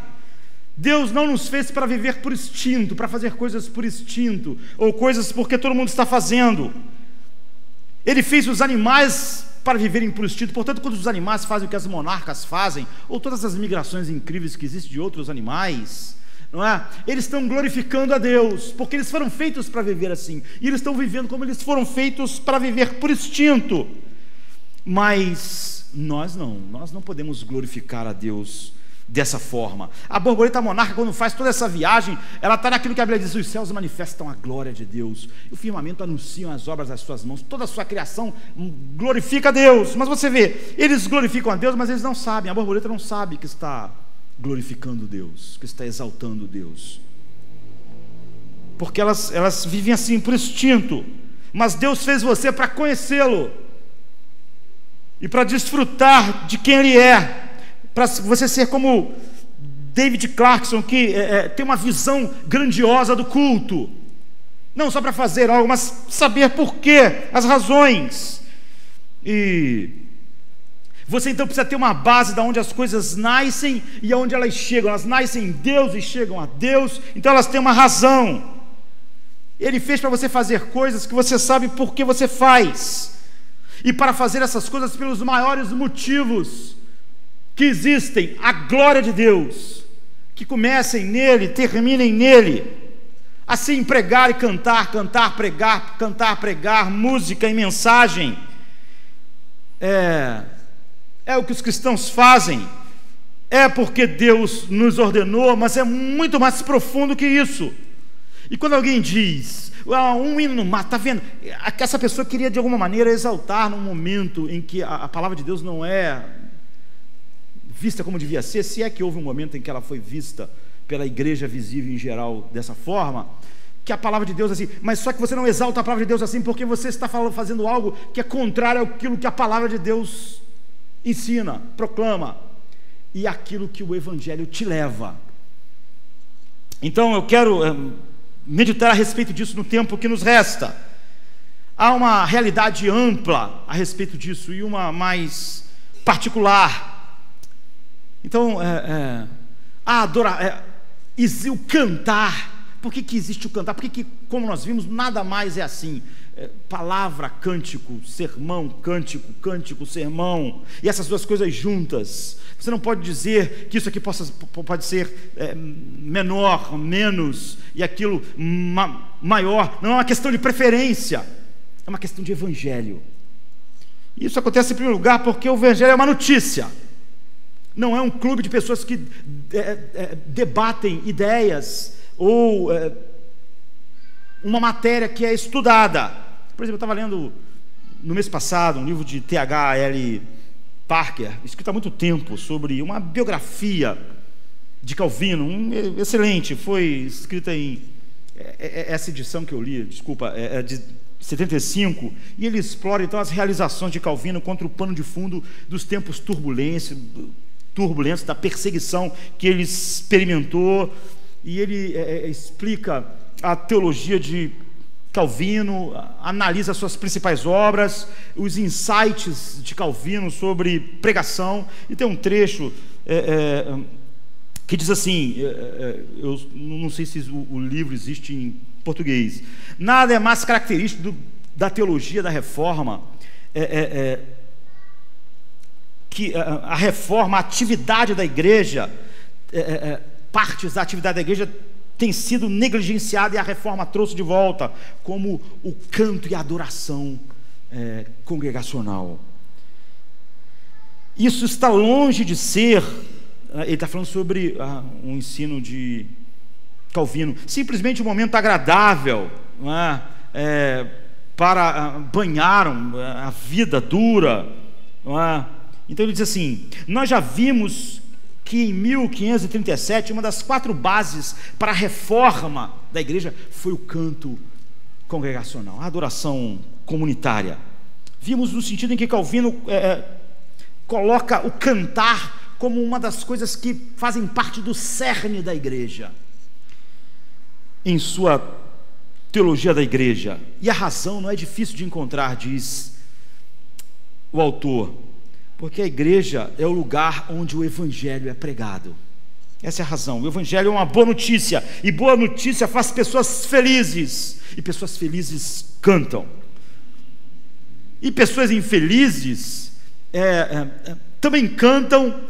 Deus não nos fez para viver por instinto, para fazer coisas por instinto, ou coisas porque todo mundo está fazendo. Ele fez os animais para viverem por instinto. Portanto, quando os animais fazem o que as monarcas fazem, ou todas as migrações incríveis que existem de outros animais, não é? Eles estão glorificando a Deus, porque eles foram feitos para viver assim, e eles estão vivendo como eles foram feitos para viver por instinto. Mas nós não podemos glorificar a Deus dessa forma. A borboleta monarca, quando faz toda essa viagem, ela está naquilo que a Bíblia diz: os céus manifestam a glória de Deus, e o firmamento anunciam as obras das suas mãos. Toda a sua criação glorifica a Deus. Mas você vê, eles glorificam a Deus, mas eles não sabem, a borboleta não sabe que está glorificando Deus, que está exaltando Deus. porque elas vivem assim por instinto. Mas Deus fez você para conhecê-lo e para desfrutar de quem Ele é, para você ser como David Clarkson, que tem uma visão grandiosa do culto, não só para fazer algo, mas saber porquê, as razões. E você então precisa ter uma base de onde as coisas nascem e aonde elas chegam. Elas nascem em Deus e chegam a Deus, então elas têm uma razão. Ele fez para você fazer coisas que você sabe por que você faz, e para fazer essas coisas pelos maiores motivos que existem: a glória de Deus, que comecem nele, terminem nele. Assim, pregar e cantar, cantar, pregar, cantar, pregar, música e mensagem é o que os cristãos fazem, é porque Deus nos ordenou, mas é muito mais profundo que isso. E quando alguém diz, um hino no mar, está vendo? Essa pessoa queria de alguma maneira exaltar num momento em que a palavra de Deus não é vista como devia ser, se é que houve um momento em que ela foi vista pela igreja visível em geral dessa forma, que a palavra de Deus assim, mas só que você não exalta a palavra de Deus assim porque você está fazendo algo que é contrário àquilo que a palavra de Deus ensina, proclama, e aquilo que o Evangelho te leva. Então eu quero meditar a respeito disso no tempo que nos resta. Há uma realidade ampla a respeito disso e uma mais particular. Então, o cantar. Por que existe o cantar? Porque, como nós vimos, nada mais é assim. Palavra, cântico, sermão, cântico, cântico, sermão, e essas duas coisas juntas. Você não pode dizer que isso aqui pode ser menor, menos, e aquilo maior. Não é uma questão de preferência, é uma questão de evangelho. Isso acontece em primeiro lugar porque o evangelho é uma notícia. Não é um clube de pessoas que debatem ideias ou uma matéria que é estudada. Por exemplo, eu estava lendo no mês passado um livro de T.H.L. Parker, escrito há muito tempo, sobre uma biografia de Calvino, excelente, foi escrita em essa edição que eu li, desculpa, é de 75, e ele explora então as realizações de Calvino contra o pano de fundo dos tempos turbulentos, da perseguição que ele experimentou, e ele explica a teologia de Calvino, analisa as suas principais obras, os insights de Calvino sobre pregação, e tem um trecho que diz assim, eu não sei se o livro existe em português: nada é mais característico da teologia da reforma, que a reforma, a atividade da igreja, partes da atividade da igreja tem sido negligenciada, e a reforma trouxe de volta, como o canto e a adoração congregacional. Isso está longe de ser, ele está falando sobre um ensino de Calvino, simplesmente um momento agradável, não é? Para banhar a vida dura, não é? Então ele diz assim: nós já vimos que em 1537, uma das 4 bases para a reforma da igreja foi o canto congregacional, a adoração comunitária. Vimos no sentido em que Calvino coloca o cantar como uma das coisas que fazem parte do cerne da igreja, em sua teologia da igreja. E a razão não é difícil de encontrar, diz o autor, porque a igreja é o lugar onde o evangelho é pregado. Essa é a razão. O evangelho é uma boa notícia, e boa notícia faz pessoas felizes, e pessoas felizes cantam. E pessoas infelizes também cantam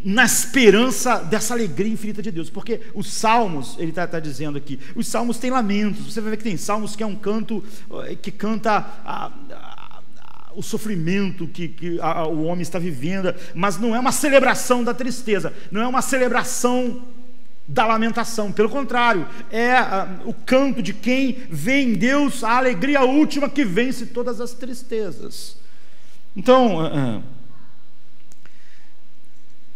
na esperança dessa alegria infinita de Deus, porque os salmos, ele está dizendo aqui, os salmos têm lamentos. Você vai ver que tem salmos que é um canto que canta o sofrimento que o homem está vivendo, mas não é uma celebração da tristeza, não é uma celebração da lamentação, pelo contrário, é o canto de quem vê em Deus a alegria última que vence todas as tristezas. Então,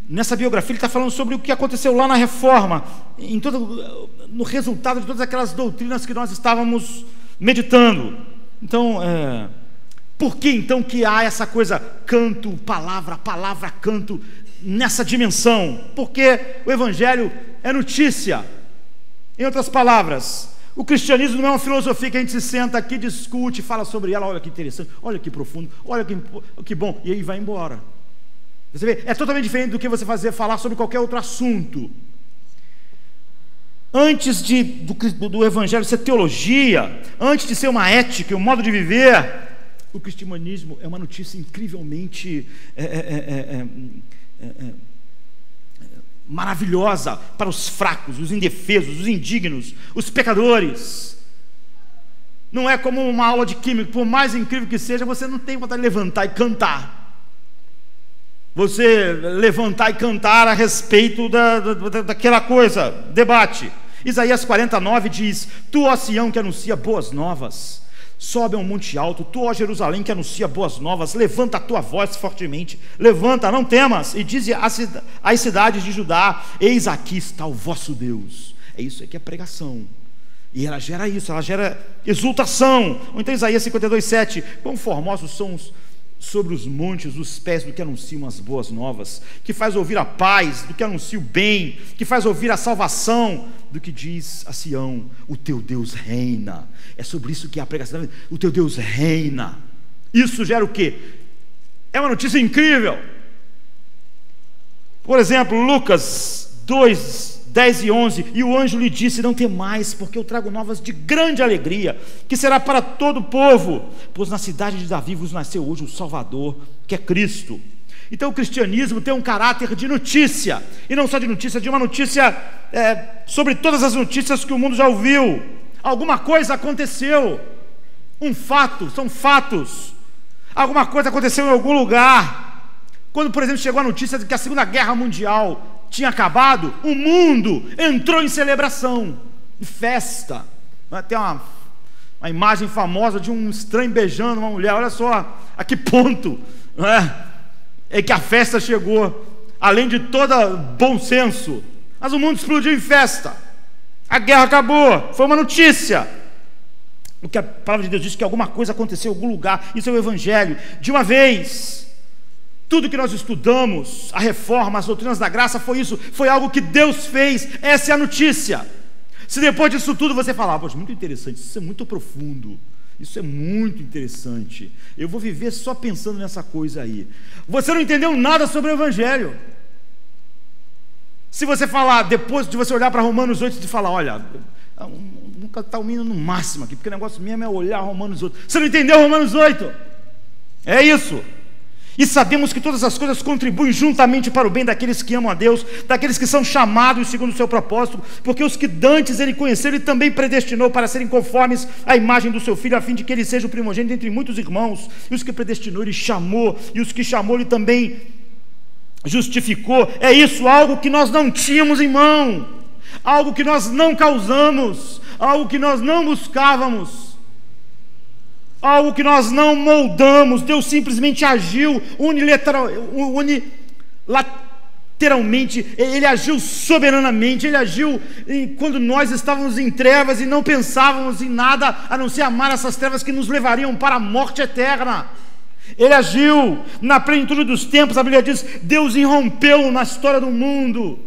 nessa biografia ele está falando sobre o que aconteceu lá na Reforma, no resultado de todas aquelas doutrinas que nós estávamos meditando. Então, por que então que há essa coisa canto, palavra, canto, nessa dimensão? Porque o Evangelho é notícia. Em outras palavras, o cristianismo não é uma filosofia que a gente se senta aqui, discute, fala sobre ela, olha que interessante, olha que profundo, olha que bom, e aí vai embora. Você vê, é totalmente diferente do que você falar sobre qualquer outro assunto. Antes do Evangelho ser teologia, antes de ser uma ética, um modo de viver, o cristianismo é uma notícia incrivelmente maravilhosa para os fracos, os indefesos, os indignos, os pecadores. Não é como uma aula de química, por mais incrível que seja, você não tem vontade de levantar e cantar. Você levantar e cantar a respeito daquela coisa, debate. Isaías 49 diz: Tu, ó Sião, que anuncia boas novas, sobe a um monte alto, tu, ó Jerusalém, que anuncia boas novas, levanta a tua voz fortemente, levanta, não temas, e diz às cidades de Judá: Eis aqui está o vosso Deus. É isso aqui, é pregação. E ela gera isso, ela gera exultação. Ou então Isaías 52:7: Quão formosos são sobre os montes os pés do que anunciam as boas novas, que faz ouvir a paz do que anuncia o bem, que faz ouvir a salvação do que diz a Sião: o teu Deus reina. É sobre isso que é a pregação. O teu Deus reina. Isso gera o quê? É uma notícia incrível. Por exemplo, Lucas 2, 10 e 11: E o anjo lhe disse: Não temais, porque eu trago novas de grande alegria, que será para todo o povo, pois na cidade de Davi vos nasceu hoje o Salvador, que é Cristo. Então o cristianismo tem um caráter de notícia, e não só de notícia, de uma notícia sobre todas as notícias que o mundo já ouviu. Alguma coisa aconteceu, um fato, são fatos. Alguma coisa aconteceu em algum lugar. Quando, por exemplo, chegou a notícia de que a Segunda Guerra Mundial tinha acabado, o mundo entrou em celebração, em festa. Tem uma imagem famosa de um estranho beijando uma mulher. Olha só a que ponto, não é que a festa chegou, além de todo bom senso. Mas o mundo explodiu em festa, a guerra acabou, foi uma notícia. O que a palavra de Deus diz, que alguma coisa aconteceu em algum lugar. Isso é o Evangelho. De uma vez, tudo que nós estudamos, a reforma, as doutrinas da graça, foi isso, foi algo que Deus fez. Essa é a notícia. Se depois disso tudo você falar: poxa, muito interessante, isso é muito profundo, isso é muito interessante, eu vou viver só pensando nessa coisa aí, você não entendeu nada sobre o Evangelho. Se você falar, depois de você olhar para Romanos 8 e falar: olha, nunca está o mínimo no máximo aqui, porque o negócio mesmo é olhar Romanos 8, você não entendeu Romanos 8, é isso. E sabemos que todas as coisas contribuem juntamente para o bem daqueles que amam a Deus, daqueles que são chamados segundo o seu propósito, porque os que dantes ele conheceu, ele também predestinou para serem conformes à imagem do seu Filho, a fim de que ele seja o primogênito entre muitos irmãos. E os que predestinou ele chamou, e os que chamou ele também justificou. É isso, algo que nós não tínhamos em mão, algo que nós não causamos, algo que nós não buscávamos, algo que nós não moldamos. Deus simplesmente agiu unilateralmente, Ele agiu soberanamente, Ele agiu quando nós estávamos em trevas e não pensávamos em nada a não ser amar essas trevas que nos levariam para a morte eterna. Ele agiu na plenitude dos tempos. A Bíblia diz: Deus irrompeu na história do mundo,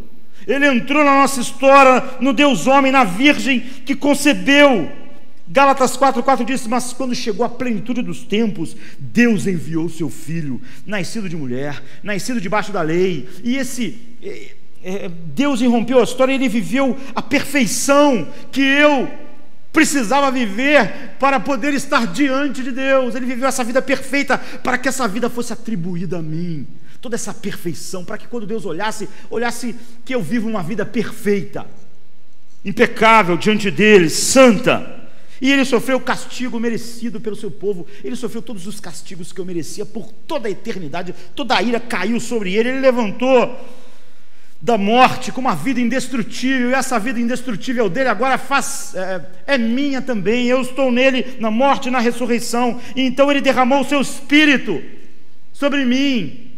Ele entrou na nossa história, no Deus homem, na Virgem que concebeu. Gálatas 4,4 diz: Mas quando chegou a plenitude dos tempos, Deus enviou o seu Filho, nascido de mulher, nascido debaixo da lei. E Deus irrompeu a história, Ele viveu a perfeição que eu precisava viver para poder estar diante de Deus. Ele viveu essa vida perfeita para que essa vida fosse atribuída a mim. Toda essa perfeição, para que quando Deus olhasse que eu vivo uma vida perfeita, impecável diante dele, santa. E Ele sofreu o castigo merecido pelo seu povo. Ele sofreu todos os castigos que eu merecia por toda a eternidade. Toda a ira caiu sobre Ele. Ele levantou da morte com uma vida indestrutível, e essa vida indestrutível dele agora é minha também. Eu estou nele, na morte e na ressurreição. E então Ele derramou o seu Espírito sobre mim.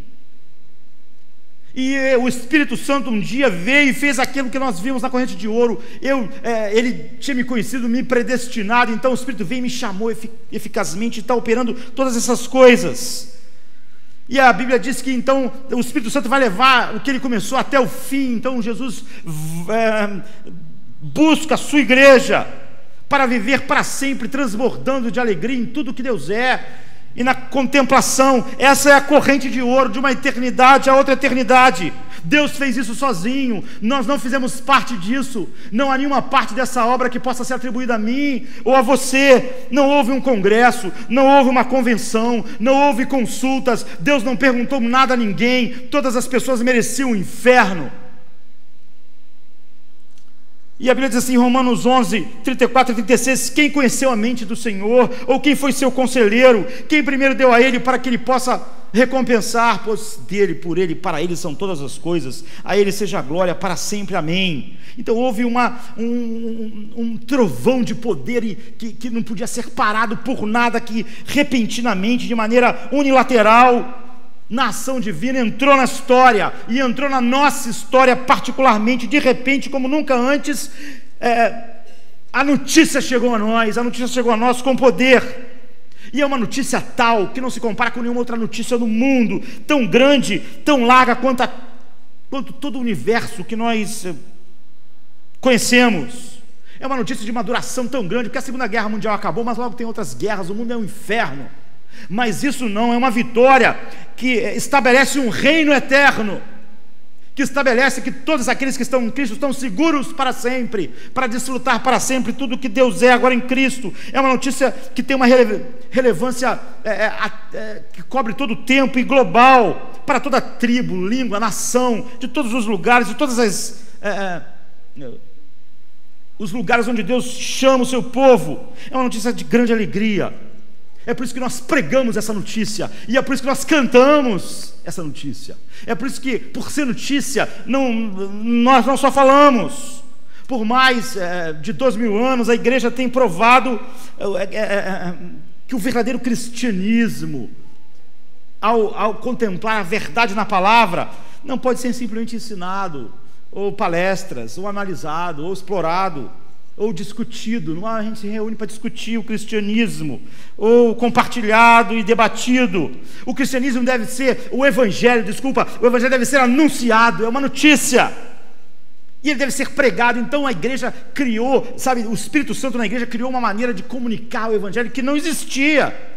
E o Espírito Santo um dia veio e fez aquilo que nós vimos na corrente de ouro. Ele tinha me conhecido, me predestinado, então o Espírito veio e me chamou eficazmente e está operando todas essas coisas. E a Bíblia diz que então o Espírito Santo vai levar o que ele começou até o fim. Então Jesus busca a sua igreja para viver para sempre, transbordando de alegria em tudo que Deus é, e na contemplação. Essa é a corrente de ouro de uma eternidade a outra eternidade. Deus fez isso sozinho, nós não fizemos parte disso. Não há nenhuma parte dessa obra que possa ser atribuída a mim ou a você. Não houve um congresso, não houve uma convenção, não houve consultas. Deus não perguntou nada a ninguém. Todas as pessoas mereciam o inferno. E a Bíblia diz assim, em Romanos 11, 34 e 36, quem conheceu a mente do Senhor, ou quem foi seu conselheiro, quem primeiro deu a Ele para que Ele possa recompensar, pois dele, por Ele, para Ele são todas as coisas, a Ele seja a glória para sempre, amém. Então houve um trovão de poder que não podia ser parado por nada, que repentinamente, de maneira unilateral, na ação divina, entrou na história, e entrou na nossa história particularmente, de repente, como nunca antes. A notícia chegou a nós com poder, e é uma notícia tal, que não se compara com nenhuma outra notícia no mundo, tão grande, tão larga, quanto todo o universo que nós conhecemos. É uma notícia de uma duração tão grande, porque a Segunda Guerra Mundial acabou, mas logo tem outras guerras, o mundo é um inferno. Mas isso não é uma vitória que estabelece um reino eterno, que estabelece que todos aqueles que estão em Cristo estão seguros para sempre, para desfrutar para sempre tudo que Deus é agora em Cristo. É uma notícia que tem uma relevância que cobre todo o tempo e global, para toda tribo, língua, nação, de todos os lugares, de todas os lugares onde Deus chama o seu povo. É uma notícia de grande alegria. É por isso que nós pregamos essa notícia, e é por isso que nós cantamos essa notícia. É por isso que, por ser notícia, nós não só falamos. Por mais de 2000 anos, a igreja tem provado que o verdadeiro cristianismo, ao contemplar a verdade na palavra, não pode ser simplesmente ensinado, ou palestras, ou analisado, ou explorado, ou discutido. Não, a gente se reúne para discutir o cristianismo, ou compartilhado e debatido. O cristianismo deve ser, o evangelho deve ser anunciado, é uma notícia, e ele deve ser pregado. Então a igreja criou, o Espírito Santo na igreja criou uma maneira de comunicar o evangelho que não existia.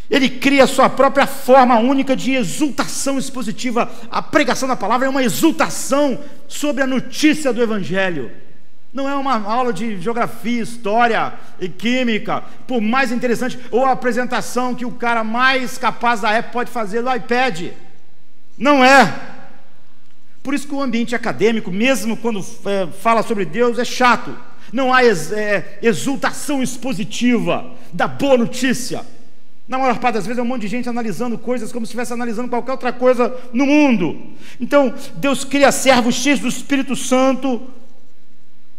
Ele cria a sua própria forma única de exultação expositiva. A pregação da palavra é uma exultação sobre a notícia do evangelho. Não é uma aula de geografia, história e química, por mais interessante, ou a apresentação que o cara mais capaz da época pode fazer no iPad. Não é. Por isso que o ambiente acadêmico, mesmo quando fala sobre Deus, é chato. Não há exultação expositiva da boa notícia. Na maior parte das vezes é um monte de gente analisando coisas como se estivesse analisando qualquer outra coisa no mundo. Então Deus cria servos cheios do Espírito Santo,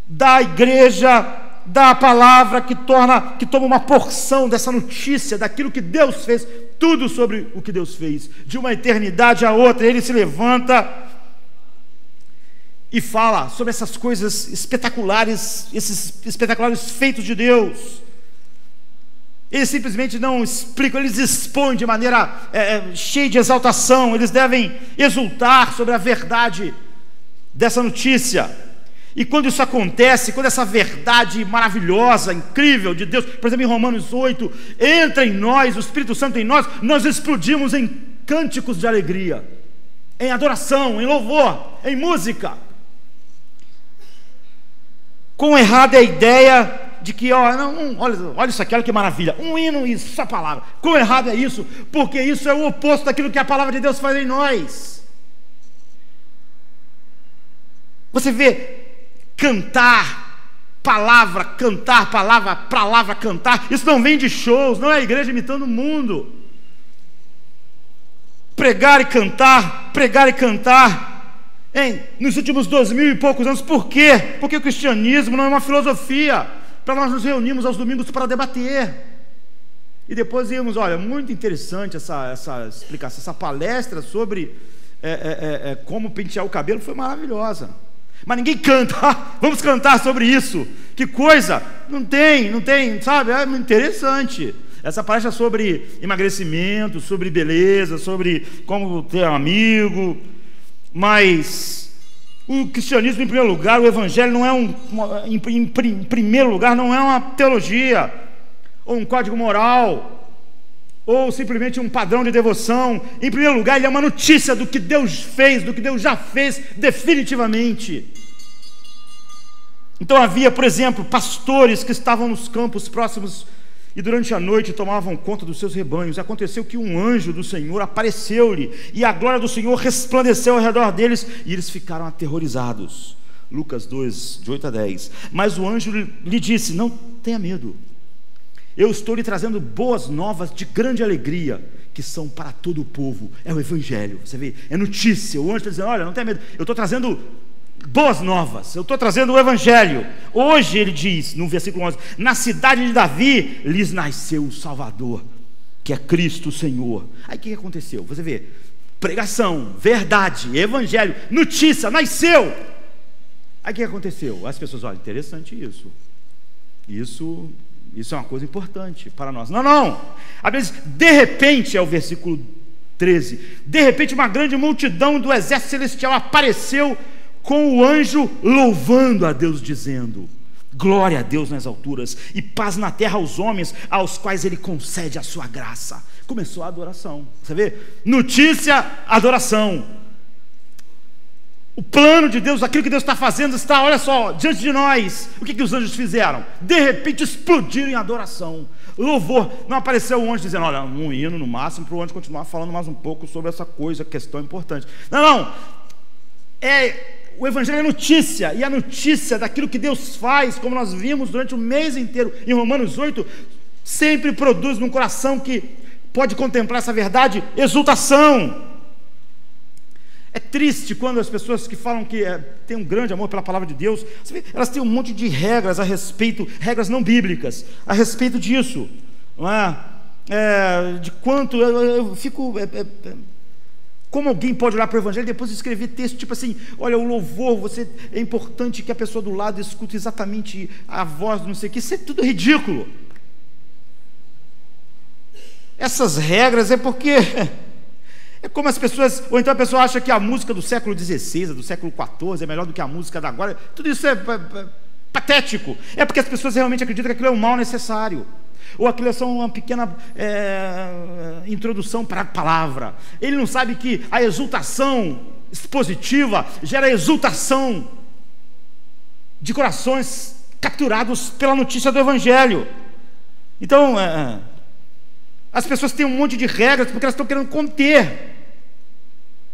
da igreja, da palavra, que toma uma porção dessa notícia, daquilo que Deus fez, tudo sobre o que Deus fez, de uma eternidade a outra. Ele se levanta e fala sobre essas coisas espetaculares, esses espetaculares feitos de Deus. Eles simplesmente não explicam, eles expõem de maneira cheia de exaltação. Eles devem exultar sobre a verdade dessa notícia. E quando isso acontece, quando essa verdade maravilhosa, incrível de Deus, por exemplo, em Romanos 8, entra em nós, o Espírito Santo em nós, nós explodimos em cânticos de alegria, em adoração, em louvor, em música. Quão errada é a ideia de que, olha isso aqui, olha que maravilha, um hino, isso, a palavra. Quão errado é isso, porque isso é o oposto daquilo que a palavra de Deus faz em nós. Você vê cantar, palavra, cantar, isso não vem de shows, não é a igreja imitando o mundo. Pregar e cantar, nos últimos 2000 e poucos anos. Por quê? Porque o cristianismo não é uma filosofia para nós nos reunirmos aos domingos para debater. E depois vimos, olha, muito interessante essa explicação, essa palestra sobre como pentear o cabelo, foi maravilhosa. Mas ninguém canta. Vamos cantar sobre isso. Que coisa! Não tem, sabe? É interessante. Essa palestra sobre emagrecimento, sobre beleza, sobre como ter um amigo. Mas o cristianismo, em primeiro lugar, o evangelho não é em primeiro lugar, não é uma teologia, ou um código moral, ou simplesmente um padrão de devoção. Em primeiro lugar, ele é uma notícia do que Deus fez, do que Deus já fez definitivamente. Então havia, por exemplo, pastores que estavam nos campos próximos e durante a noite tomavam conta dos seus rebanhos. Aconteceu que um anjo do Senhor apareceu-lhe, e a glória do Senhor resplandeceu ao redor deles, e eles ficaram aterrorizados. Lucas 2, de 8 a 10. Mas o anjo lhe disse: não tenha medo, eu estou lhe trazendo boas novas de grande alegria, que são para todo o povo. É o evangelho, você vê, é notícia. O anjo está dizendo: olha, não tenha medo, eu estou trazendo boas novas, eu estou trazendo o evangelho. Hoje ele diz, no versículo 11: na cidade de Davi lhes nasceu o Salvador, que é Cristo o Senhor. Aí o que aconteceu? Você vê, pregação, verdade, evangelho, notícia, nasceu. Aí o que aconteceu? As pessoas, olha, interessante isso é uma coisa importante para nós. Não, às vezes, de repente, é o versículo 13, de repente uma grande multidão do exército celestial apareceu com o anjo louvando a Deus, dizendo: glória a Deus nas alturas e paz na terra aos homens aos quais ele concede a sua graça. Começou a adoração, você vê? Notícia, adoração. O plano de Deus, aquilo que Deus está fazendo, está, olha só, diante de nós. O que os anjos fizeram? De repente explodiram em adoração, louvor. Não apareceu o anjo dizendo: olha, um hino no máximo, para o anjo continuar falando mais um pouco sobre essa coisa, questão importante. Não, o evangelho é notícia, e a notícia daquilo que Deus faz, como nós vimos durante o mês inteiro em Romanos 8, sempre produz num coração que pode contemplar essa verdade, exultação. É triste quando as pessoas que falam que têm um grande amor pela palavra de Deus, elas têm um monte de regras a respeito, regras não bíblicas, a respeito disso, não é? De quanto eu fico... Como alguém pode olhar para o evangelho e depois escrever texto tipo assim: olha, o louvor, é importante que a pessoa do lado escute exatamente a voz do não sei o que. Isso é tudo ridículo. Essas regras é porque é como as pessoas, ou então a pessoa acha que a música do século XVI, do século XIV é melhor do que a música da agora. Tudo isso é patético. É porque as pessoas realmente acreditam que aquilo é um mal necessário, ou aquilo é só uma pequena introdução para a palavra. Ele não sabe que a exultação expositiva gera exultação de corações capturados pela notícia do evangelho. Então as pessoas têm um monte de regras porque elas estão querendo conter.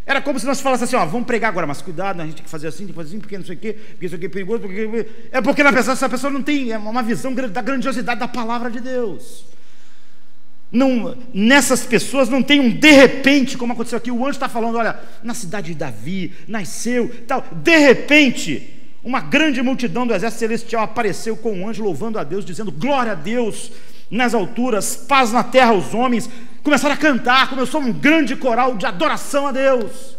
Era como se nós falassemos assim: vamos pregar agora, mas cuidado, a gente tem que fazer assim, porque não sei o quê, porque isso aqui é perigoso, porque essa pessoa não tem uma visão da grandiosidade da palavra de Deus. Não, nessas pessoas não tem um de repente, como aconteceu aqui. O anjo está falando: olha, na cidade de Davi nasceu, tal. De repente, uma grande multidão do exército celestial apareceu com um anjo louvando a Deus, dizendo: glória a Deus nas alturas, paz na terra aos homens. Começaram a cantar, começou um grande coral de adoração a Deus,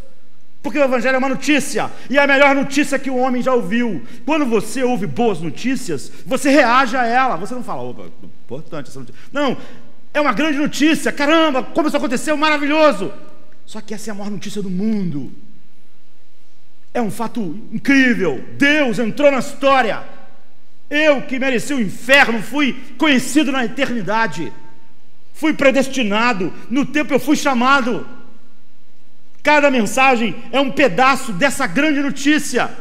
porque o evangelho é uma notícia, e é a melhor notícia que o homem já ouviu. Quando você ouve boas notícias, você reage a ela, você não fala: opa, importante essa notícia. Não, é uma grande notícia, caramba, como isso aconteceu, maravilhoso. Só que essa é a maior notícia do mundo, é um fato incrível. Deus entrou na história. Eu, que mereci o inferno, fui conhecido na eternidade, fui predestinado, no tempo eu fui chamado. Cada mensagem é um pedaço dessa grande notícia.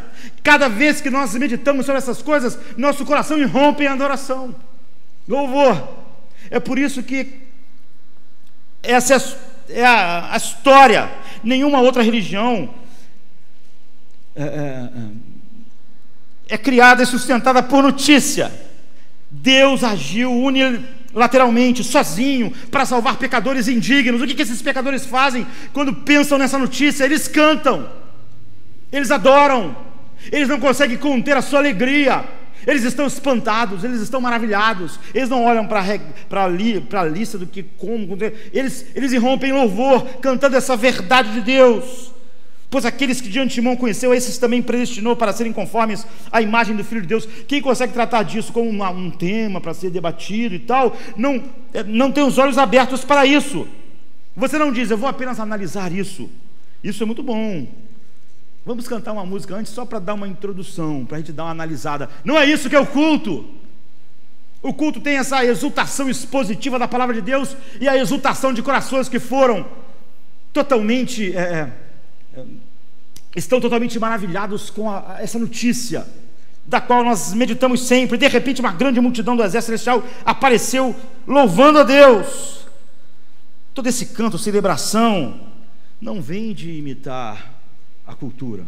Cada vez que nós meditamos sobre essas coisas, nosso coração irrompe em adoração, louvor. É por isso que essa é a história. Nenhuma outra religião é criada e sustentada por notícia. Deus agiu unilateralmente, sozinho, para salvar pecadores indignos. O que esses pecadores fazem quando pensam nessa notícia? Eles cantam, eles adoram, eles não conseguem conter a sua alegria. Eles estão espantados, eles estão maravilhados, eles não olham para a lista do que como, eles irrompem em louvor, cantando essa verdade de Deus. Pois aqueles que de antemão conheceu, esses também predestinou para serem conformes à imagem do Filho de Deus. Quem consegue tratar disso como um tema para ser debatido e tal, não tem os olhos abertos para isso. Você não diz, eu vou apenas analisar isso. Isso é muito bom. Vamos cantar uma música antes só para dar uma introdução, para a gente dar uma analisada. Não é isso que é o culto. O culto tem essa exultação expositiva da palavra de Deus e a exultação de corações que foram totalmente... estão totalmente maravilhados com essa notícia, da qual nós meditamos sempre. De repente uma grande multidão do exército celestial apareceu louvando a Deus. Todo esse canto, celebração, não vem de imitar a cultura.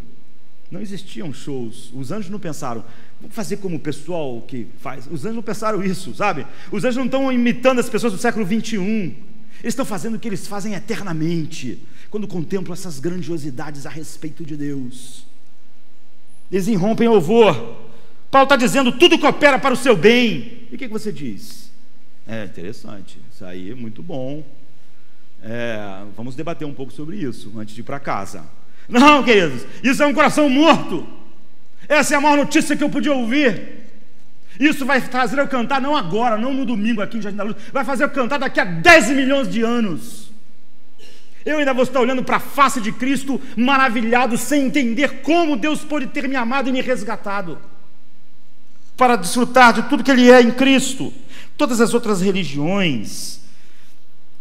Não existiam shows. Os anjos não pensaram, vou fazer como o pessoal que faz. Os anjos não pensaram isso, sabe? Os anjos não estão imitando as pessoas do século 21. Eles estão fazendo o que eles fazem eternamente, quando contemplam essas grandiosidades a respeito de Deus. Eles irrompem em louvor. Paulo está dizendo, tudo coopera para o seu bem. E o que você diz? Interessante, isso aí é muito bom. Vamos debater um pouco sobre isso antes de ir para casa. Não, queridos, isso é um coração morto. Essa é a maior notícia que eu podia ouvir. Isso vai fazer eu cantar, não agora, não no domingo aqui em Jardim da Luz, vai fazer eu cantar daqui a 10 milhões de anos. Eu ainda vou estar olhando para a face de Cristo, maravilhado, sem entender como Deus pôde ter me amado e me resgatado, para desfrutar de tudo que Ele é em Cristo. Todas as outras religiões,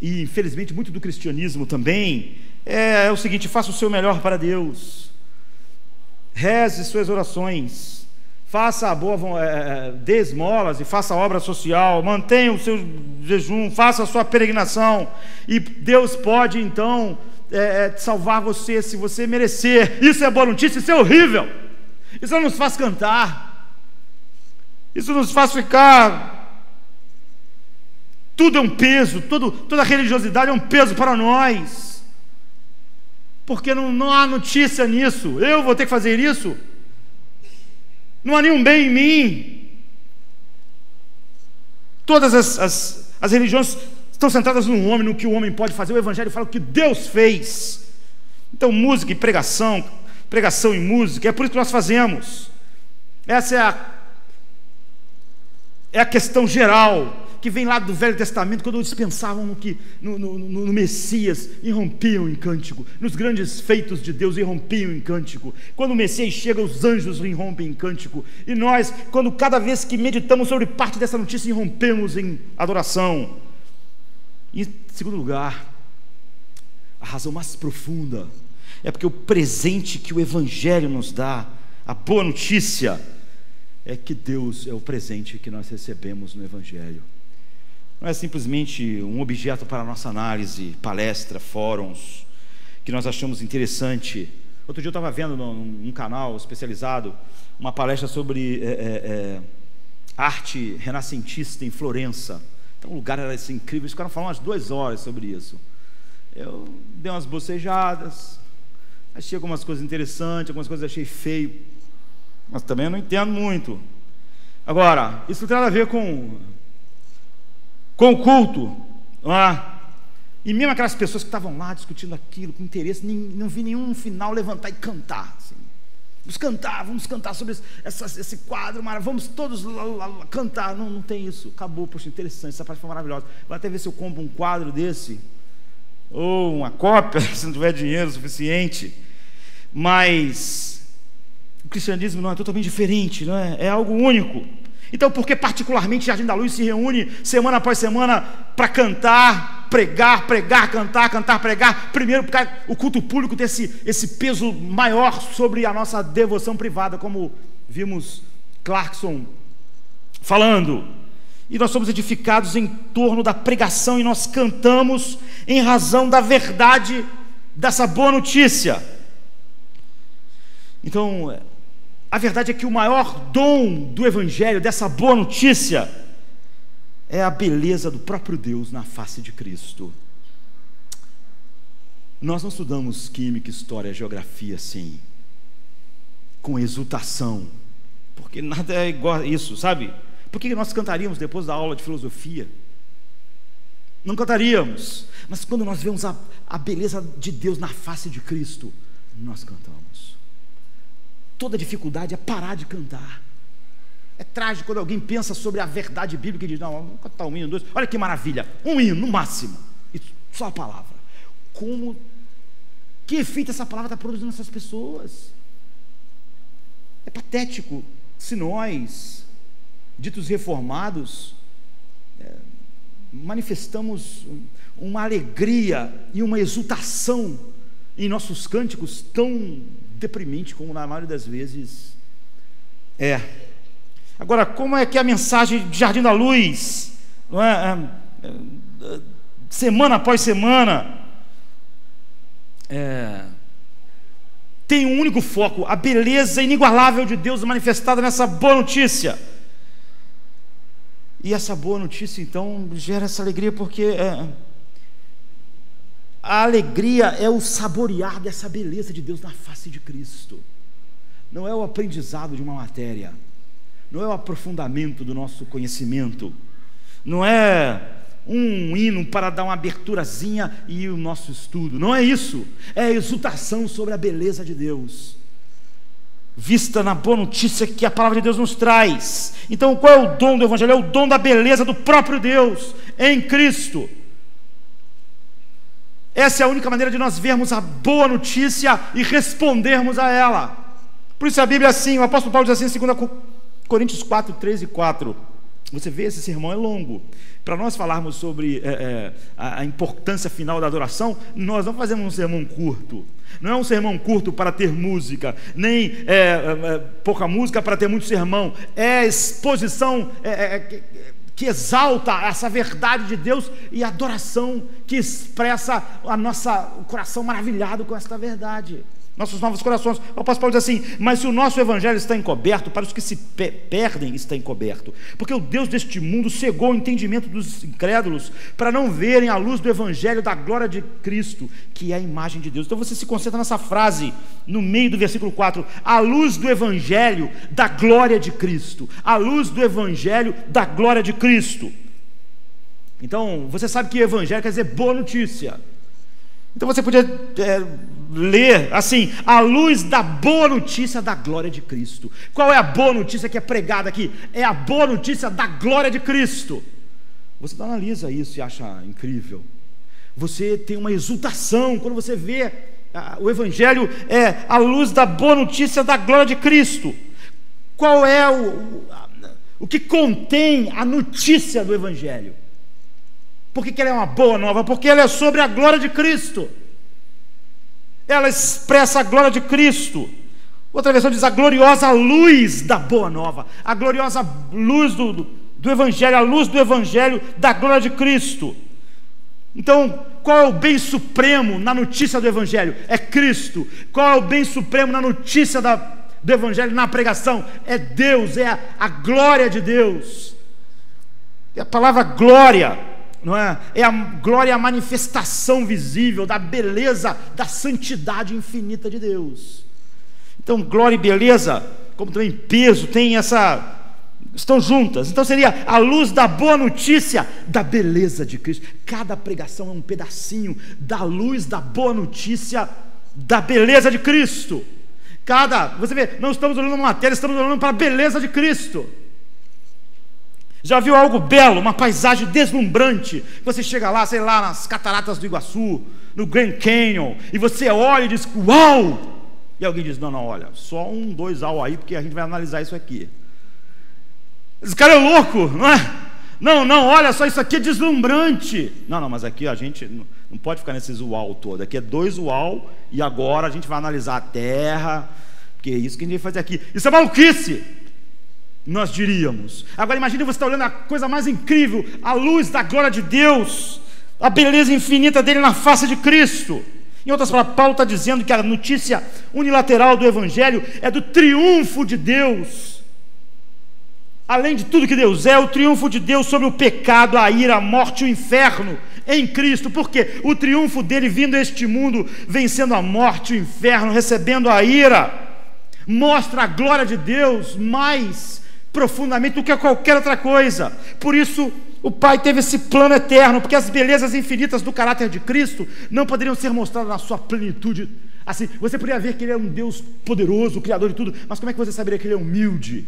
e infelizmente muito do cristianismo também, é o seguinte: faça o seu melhor para Deus, reze suas orações, faça a boa, dê esmolas e faça a obra social, mantenha o seu jejum, faça a sua peregrinação, e Deus pode então salvar você se você merecer. Isso é boa notícia, isso é horrível. Isso não nos faz cantar, isso nos faz ficar... Tudo é um peso, toda religiosidade é um peso para nós, porque não há notícia nisso. Eu vou ter que fazer isso? Não há nenhum bem em mim. Todas as religiões estão centradas no homem, no que o homem pode fazer. O Evangelho fala o que Deus fez. Então, música e pregação e música, é por isso que nós fazemos. Essa é a questão geral, que vem lá do Velho Testamento, quando eles pensavam no Messias, irrompiam em cântico. Nos grandes feitos de Deus, irrompiam em cântico. Quando o Messias chega, os anjos irrompem em cântico. E nós, cada vez que meditamos sobre parte dessa notícia, irrompemos em adoração. E, em segundo lugar, a razão mais profunda é porque o presente que o Evangelho nos dá, a boa notícia, é que Deus é o presente que nós recebemos no Evangelho. Não é simplesmente um objeto para a nossa análise, palestra, fóruns, que nós achamos interessante. Outro dia eu estava vendo num canal especializado uma palestra sobre arte renascentista em Florença. Então o lugar era assim, incrível, eles ficaram falando umas 2 horas sobre isso. Eu dei umas bocejadas, achei algumas coisas interessantes, algumas coisas achei feio, mas também eu não entendo muito. Agora, isso não tem nada a ver com o culto, não é? E mesmo aquelas pessoas que estavam lá discutindo aquilo com interesse, não vi nenhum final levantar e cantar assim. Vamos cantar sobre esse quadro, vamos todos lá cantar. Não tem isso, acabou. Poxa, interessante, essa parte foi maravilhosa. Vou até ver se eu compro um quadro desse, ou uma cópia, se não tiver dinheiro suficiente. Mas o cristianismo não é totalmente diferente, não é? É algo único. Então, por que particularmente Jardim da Luz se reúne semana após semana para cantar, pregar, cantar, pregar? Primeiro, porque o culto público tem esse peso maior sobre a nossa devoção privada, como vimos Clarkson falando. E nós somos edificados em torno da pregação, e nós cantamos em razão da verdade dessa boa notícia. Então, a verdade é que o maior dom do Evangelho, dessa boa notícia, é a beleza do próprio Deus na face de Cristo. Nós não estudamos química, história, geografia assim, com exultação. porque nada é igual a isso, sabe? Por que nós cantaríamos depois da aula de filosofia? Não cantaríamos, mas quando nós vemos a beleza de Deus na face de Cristo, nós cantamos. Toda dificuldade é parar de cantar. É trágico quando alguém pensa sobre a verdade bíblica e diz: não, vamos cantar um hino, dois, olha que maravilha, um hino no máximo, e só a palavra. Que efeito essa palavra está produzindo nessas pessoas? É patético se nós, ditos reformados, manifestamos uma alegria e uma exultação em nossos cânticos tão deprimente como na maioria das vezes é. Agora, como é que a mensagem de Jardim da Luz, não é, semana após semana, tem um único foco: a beleza inigualável de Deus manifestada nessa boa notícia. E essa boa notícia então gera essa alegria, porque a alegria é o saborear dessa beleza de Deus na face de Cristo. Não é o aprendizado de uma matéria, não é o aprofundamento do nosso conhecimento, não é um hino para dar uma aberturazinha e o nosso estudo, não é isso. É a exultação sobre a beleza de Deus, vista na boa notícia que a palavra de Deus nos traz. Então, qual é o dom do Evangelho? É o dom da beleza do próprio Deus em Cristo. Essa é a única maneira de nós vermos a boa notícia e respondermos a ela. Por isso a Bíblia é assim, o apóstolo Paulo diz assim em 2 Coríntios 4, 3 e 4. Você vê, esse sermão é longo. Para nós falarmos sobre a importância final da adoração, nós não fazemos um sermão curto. Não é um sermão curto para ter música, nem pouca música para ter muito sermão. É exposição que exalta essa verdade de Deus, e adoração que expressa o coração maravilhado com esta verdade. Nossos novos corações. O apóstolo Paulo diz assim: mas se o nosso evangelho está encoberto, para os que se perdem está encoberto, porque o Deus deste mundo cegou o entendimento dos incrédulos, para não verem a luz do evangelho da glória de Cristo, que é a imagem de Deus. Então você se concentra nessa frase, no meio do versículo 4, a luz do evangelho da glória de Cristo, a luz do evangelho da glória de Cristo. Então você sabe que evangelho quer dizer boa notícia. Então você podia ler assim: a luz da boa notícia da glória de Cristo. Qual é a boa notícia que é pregada aqui? É a boa notícia da glória de Cristo. Você analisa isso e acha incrível. Você tem uma exultação quando você vê o evangelho é a luz da boa notícia da glória de Cristo. Qual é o que contém a notícia do evangelho? Por que ela é uma boa nova? Porque ela é sobre a glória de Cristo. Ela expressa a glória de Cristo. Outra versão diz a gloriosa luz da boa nova, a gloriosa luz do evangelho, a luz do evangelho da glória de Cristo. Então, qual é o bem supremo na notícia do evangelho? É Cristo. Qual é o bem supremo na notícia do evangelho, na pregação? É Deus, é a glória de Deus. E a palavra glória, não é? É a glória, a manifestação visível da beleza, da santidade infinita de Deus. Então, glória e beleza, como também peso, estão juntas. Então seria a luz da boa notícia da beleza de Cristo. Cada pregação é um pedacinho da luz da boa notícia da beleza de Cristo. Você vê, não estamos olhando uma matéria, estamos olhando para a beleza de Cristo. Já viu algo belo, uma paisagem deslumbrante? Você chega lá, sei lá, nas cataratas do Iguaçu, no Grand Canyon, e você olha e diz: uau! E alguém diz: não, olha, só 1, 2 au aí, porque a gente vai analisar isso aqui. Esse cara é louco, não é? Não, olha só, isso aqui é deslumbrante. Não, mas aqui a gente não pode ficar nesses uau todo. Aqui é 2 uau, e agora a gente vai analisar a terra, porque é isso que a gente vai fazer aqui. Isso é maluquice, nós diríamos. Agora imagine você estar olhando a coisa mais incrível, a luz da glória de Deus, a beleza infinita dele na face de Cristo. Em outras palavras, Paulo está dizendo que a notícia unilateral do evangelho é do triunfo de Deus. Além de tudo que Deus é, o triunfo de Deus sobre o pecado, a ira, a morte e o inferno em Cristo. Por quê? O triunfo dele vindo a este mundo, vencendo a morte, o inferno, recebendo a ira, mostra a glória de Deus mais profundamente do que qualquer outra coisa. Por isso o Pai teve esse plano eterno, porque as belezas infinitas do caráter de Cristo não poderiam ser mostradas na sua plenitude. Assim, você poderia ver que Ele é um Deus poderoso, o Criador de tudo, mas como é que você saberia que Ele é humilde?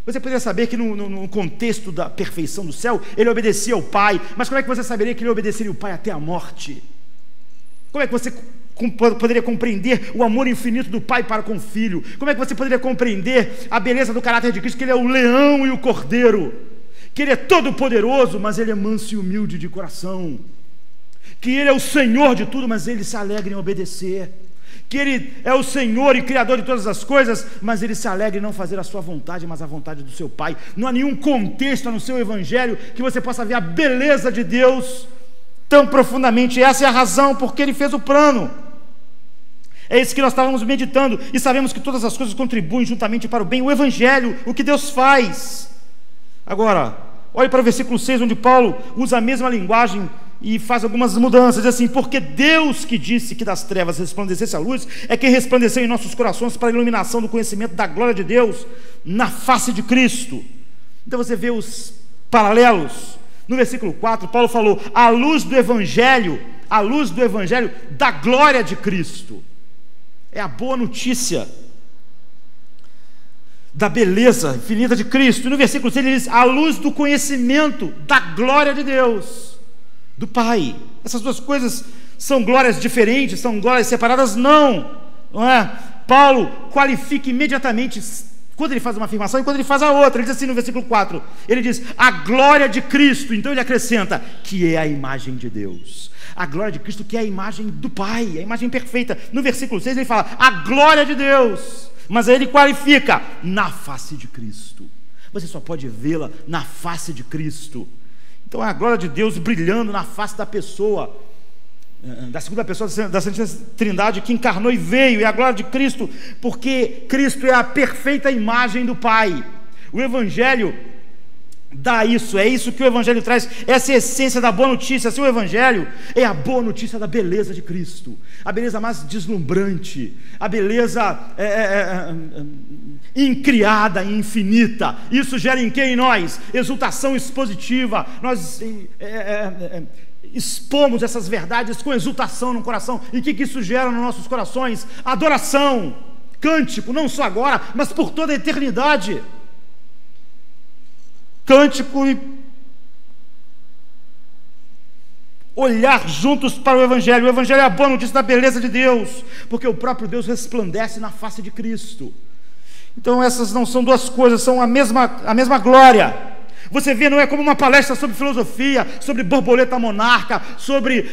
Você poderia saber que no contexto da perfeição do céu, Ele obedecia ao Pai, mas como é que você saberia que Ele obedeceria ao Pai até a morte? Como é que você poderia compreender o amor infinito do Pai para com o Filho? Como é que você poderia compreender a beleza do caráter de Cristo, que Ele é o leão e o cordeiro, que Ele é todo poderoso, mas Ele é manso e humilde de coração, que Ele é o Senhor de tudo, mas Ele se alegra em obedecer, que Ele é o Senhor e Criador de todas as coisas, mas Ele se alegra em não fazer a sua vontade, mas a vontade do seu Pai. Não há nenhum contexto no seu Evangelho que você possa ver a beleza de Deus tão profundamente. Essa é a razão porque Ele fez o plano. É isso que nós estávamos meditando, e sabemos que todas as coisas contribuem juntamente para o bem. O Evangelho, o que Deus faz. Agora, olhe para o versículo 6, onde Paulo usa a mesma linguagem e faz algumas mudanças. Diz assim: porque Deus que disse que das trevas resplandecesse a luz, é quem resplandeceu em nossos corações para a iluminação do conhecimento da glória de Deus na face de Cristo. Então você vê os paralelos. No versículo 4, Paulo falou: a luz do Evangelho da glória de Cristo. É a boa notícia da beleza infinita de Cristo. E no versículo 6 ele diz: a luz do conhecimento da glória de Deus, do Pai. Essas duas coisas são glórias diferentes, são glórias separadas? Não é? Paulo qualifica imediatamente quando ele faz uma afirmação e quando ele faz a outra. Ele diz assim no versículo 4, ele diz: a glória de Cristo. Então ele acrescenta: que é a imagem de Deus. A glória de Cristo, que é a imagem do Pai, a imagem perfeita. No versículo 6 ele fala: a glória de Deus. Mas aí ele qualifica: na face de Cristo. Você só pode vê-la na face de Cristo. Então é a glória de Deus brilhando na face da pessoa, da segunda pessoa da Santíssima Trindade, que encarnou e veio. É a glória de Cristo, porque Cristo é a perfeita imagem do Pai. O Evangelho dá isso, é isso que o Evangelho traz, essa é a essência da boa notícia. Seu Evangelho é a boa notícia da beleza de Cristo, a beleza mais deslumbrante, a beleza incriada e infinita. Isso gera em quem? Em nós? Exultação expositiva. Nós expomos essas verdades com exultação no coração. E o que isso gera nos nossos corações? Adoração, cântico, não só agora, mas por toda a eternidade. Cântico e olhar juntos para o Evangelho. O Evangelho é a boa notícia da beleza de Deus, porque o próprio Deus resplandece na face de Cristo. Então essas não são duas coisas, são a mesma glória. Você vê, não é como uma palestra sobre filosofia, sobre borboleta monarca, sobre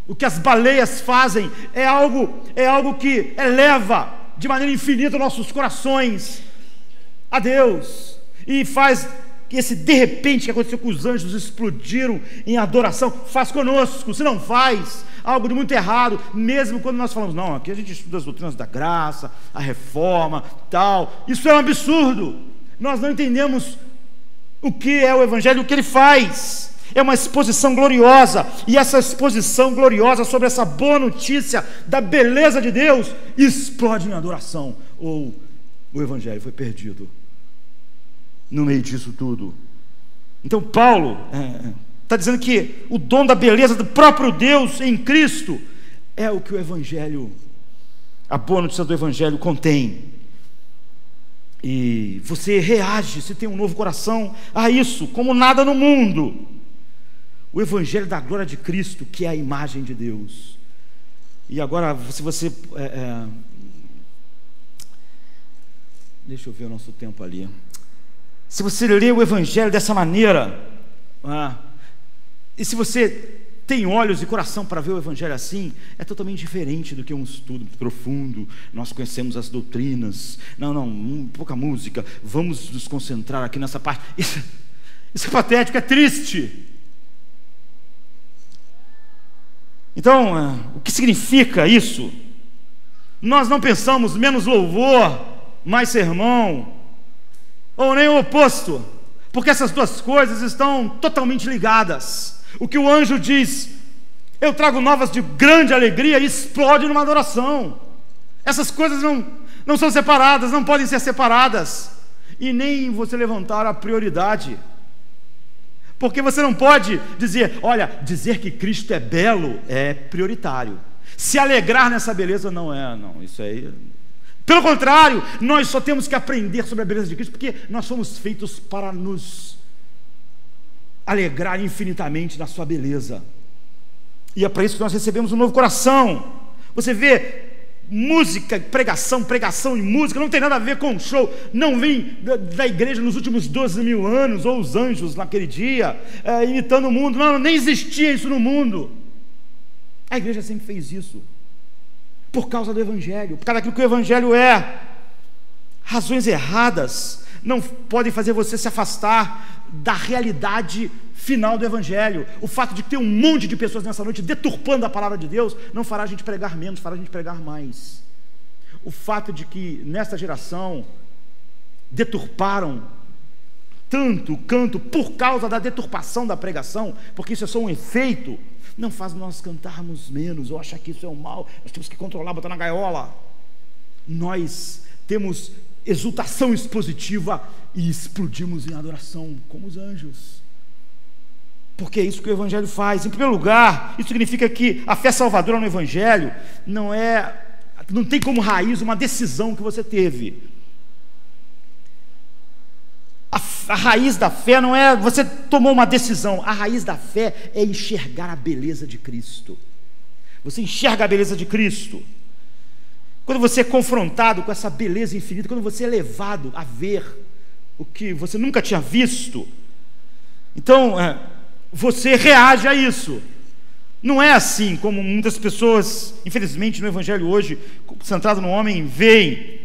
o que as baleias fazem. É algo que eleva de maneira infinita nossos corações a Deus, e faz que esse de repente que aconteceu com os anjos, explodiram em adoração, faz conosco. Se não faz, algo de muito errado. Mesmo quando nós falamos: não, aqui a gente estuda as doutrinas da graça, a reforma, tal, isso é um absurdo. Nós não entendemos o que é o Evangelho, o que ele faz. É uma exposição gloriosa, e essa exposição gloriosa sobre essa boa notícia da beleza de Deus explode em adoração. Ou o Evangelho foi perdido no meio disso tudo. Então Paulo está dizendo que o dom da beleza do próprio Deus em Cristo é o que o Evangelho, a boa notícia do Evangelho contém. E você reage, se tem um novo coração, a isso, como nada no mundo. O Evangelho da glória de Cristo, que é a imagem de Deus. E agora, se você deixa eu ver o nosso tempo ali. Se você lê o Evangelho dessa maneira, e se você tem olhos e coração para ver o Evangelho assim, é totalmente diferente do que um estudo profundo. Nós conhecemos as doutrinas, pouca música, vamos nos concentrar aqui nessa parte. Isso é patético, é triste. Então, o que significa isso? Nós não pensamos menos louvor, mais sermão, ou nem o oposto, porque essas duas coisas estão totalmente ligadas. O que o anjo diz: eu trago novas de grande alegria, e explode numa adoração. Essas coisas não são separadas, não podem ser separadas, e nem você levantar a prioridade, porque você não pode dizer, olha, dizer que Cristo é belo é prioritário, se alegrar nessa beleza não, isso aí, pelo contrário, nós só temos que aprender sobre a beleza de Cristo, porque nós somos feitos para nos alegrar infinitamente na sua beleza, e é para isso que nós recebemos um novo coração. Você vê, música, pregação e música não tem nada a ver com show, não vem da igreja nos últimos 12 mil anos, ou os anjos naquele dia, imitando o mundo, não, nem existia isso no mundo. A igreja sempre fez isso, por causa do Evangelho, por causa daquilo que o Evangelho é. Razões erradas não podem fazer você se afastar da realidade final do Evangelho. O fato de ter um monte de pessoas nessa noite deturpando a palavra de Deus não fará a gente pregar menos, fará a gente pregar mais. O fato de que nesta geração deturparam tanto o canto por causa da deturpação da pregação, porque isso é só um efeito, não faz nós cantarmos menos ou achar que isso é um mal, nós temos que controlar, botar na gaiola. Nós temos exultação expositiva e explodimos em adoração como os anjos, porque é isso que o Evangelho faz. Em primeiro lugar, isso significa que a fé salvadora no Evangelho não tem como raiz uma decisão que você teve. A raiz da fé não é você tomou uma decisão, a raiz da fé é enxergar a beleza de Cristo. Você enxerga a beleza de Cristo. Quando você é confrontado com essa beleza infinita, quando você é levado a ver o que você nunca tinha visto, então você reage a isso. Não é assim como muitas pessoas, infelizmente no Evangelho hoje, centrado no homem, veem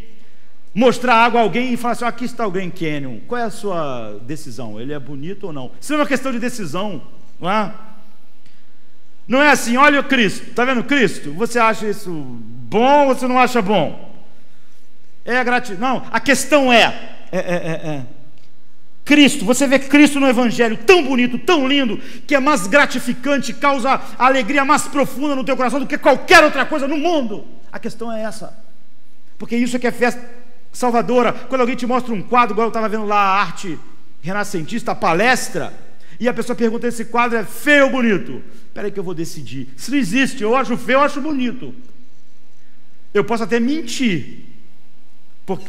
mostrar água a alguém e falar assim, aqui está o Grand Canyon, qual é a sua decisão? Ele é bonito ou não? Isso não é uma questão de decisão, não é? Não é assim, olha o Cristo, está vendo Cristo? Você acha isso bom ou você não acha bom? É gratidão. Não, a questão Cristo, você vê Cristo no Evangelho tão bonito, tão lindo, que é mais gratificante, causa a alegria mais profunda no teu coração do que qualquer outra coisa no mundo. A questão é essa, porque isso é que é festa salvadora. Quando alguém te mostra um quadro, igual eu estava vendo lá a arte renascentista, a palestra, e a pessoa pergunta, esse quadro é feio ou bonito? Espera aí que eu vou decidir. Isso não existe, eu acho feio, eu acho bonito. Eu posso até mentir,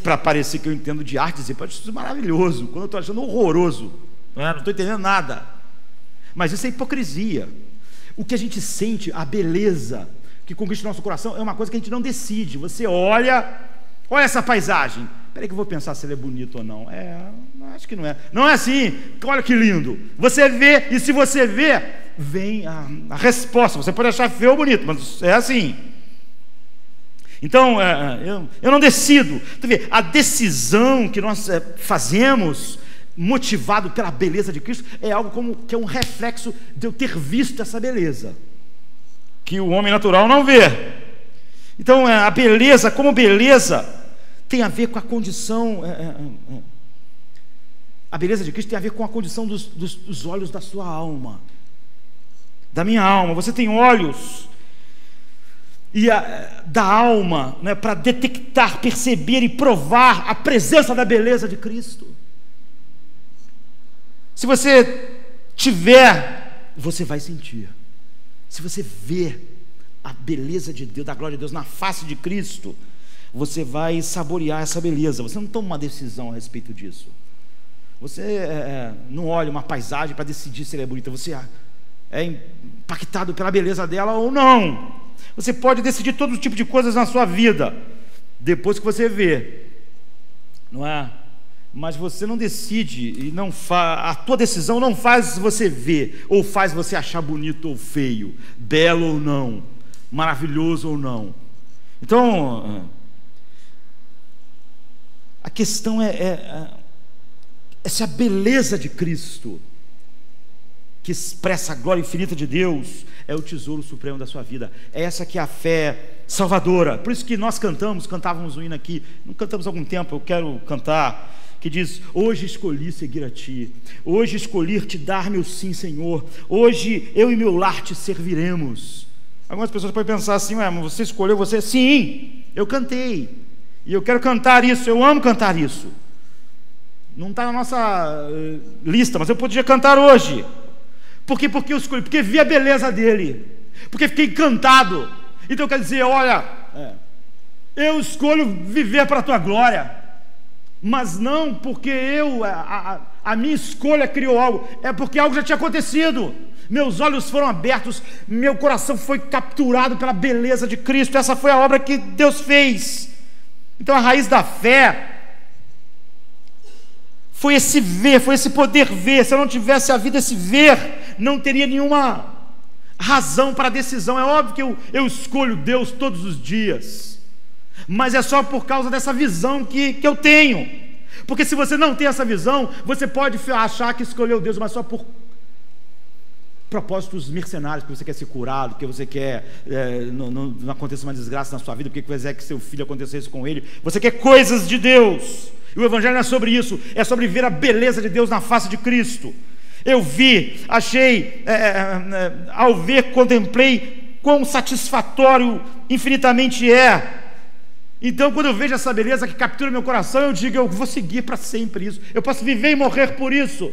para parecer que eu entendo de arte, dizer, pode ser maravilhoso, quando eu estou achando horroroso, não estou entendendo nada. Mas isso é hipocrisia. O que a gente sente, a beleza que conquista o nosso coração, é uma coisa que a gente não decide. Você olha essa paisagem, espera aí que eu vou pensar se ele é bonito ou não. Acho que não é. Não é assim, olha que lindo. Você vê, e se você vê, vem a resposta. Você pode achar feio ou bonito, mas é assim. Então, eu não decido. A decisão que nós fazemos, motivado pela beleza de Cristo, é algo que é um reflexo de eu ter visto essa beleza, que o homem natural não vê. Então, a beleza, como beleza, tem a ver com a condição, a beleza de Cristo tem a ver com a condição dos olhos da sua alma, da minha alma. Você tem olhos da alma, né, para detectar, perceber e provar a presença da beleza de Cristo. Se você tiver, você vai sentir. Se você ver a beleza de Deus, da glória de Deus na face de Cristo, você vai saborear essa beleza. Você não toma uma decisão a respeito disso. Você não olha uma paisagem para decidir se ela é bonita. Você é impactado pela beleza dela ou não. Você pode decidir todo tipo de coisas na sua vida depois que você vê, não é? Mas você não decide e não a tua decisão não faz você ver ou faz você achar bonito ou feio, belo ou não, maravilhoso ou não. Então, a questão essa beleza de Cristo, que expressa a glória infinita de Deus, é o tesouro supremo da sua vida. É essa que é a fé salvadora. Por isso que nós cantávamos um hino aqui, não cantamos há algum tempo, eu quero cantar, que diz, hoje escolhi seguir a Ti, hoje escolhi Te dar meu sim, Senhor, hoje eu e meu lar Te serviremos. Algumas pessoas podem pensar assim, mas você escolheu você? Sim, eu cantei, e eu quero cantar isso, eu amo cantar isso. Não está na nossa lista, mas eu podia cantar hoje. Por quê? Porque eu escolhi, porque vi a beleza dele, porque fiquei encantado. Então quer dizer, olha, eu escolho viver para a tua glória, mas não porque a minha escolha criou algo, é porque algo já tinha acontecido. Meus olhos foram abertos, meu coração foi capturado pela beleza de Cristo. Essa foi a obra que Deus fez. Então a raiz da fé foi esse ver, foi esse poder ver. Se eu não tivesse havido esse ver, não teria nenhuma razão para a decisão. É óbvio que eu escolho Deus todos os dias, mas é só por causa dessa visão que eu tenho. Porque se você não tem essa visão, você pode achar que escolheu Deus, mas só por propósitos mercenários, porque você quer ser curado, porque você quer não aconteça uma desgraça na sua vida, porque você quer que seu filho acontecesse com ele, você quer coisas de Deus. E o Evangelho não é sobre isso, é sobre ver a beleza de Deus na face de Cristo. Eu vi, achei, ao ver, contemplei quão satisfatório infinitamente é. Então, quando eu vejo essa beleza que captura meu coração, eu digo, eu vou seguir para sempre isso, eu posso viver e morrer por isso.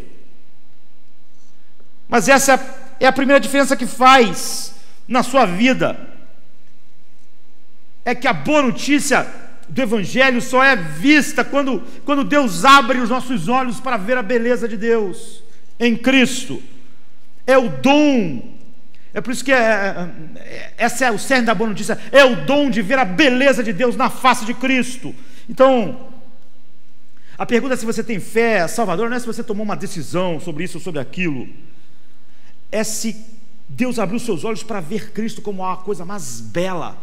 Mas essa é a primeira diferença que faz na sua vida, é que a boa notícia do Evangelho só é vista quando Deus abre os nossos olhos para ver a beleza de Deus em Cristo. É o dom, é por isso que essa é o cerne da boa notícia, é o dom de ver a beleza de Deus na face de Cristo. Então, a pergunta é se você tem fé salvadora, não é se você tomou uma decisão sobre isso ou sobre aquilo, é se Deus abriu seus olhos para ver Cristo como a coisa mais bela,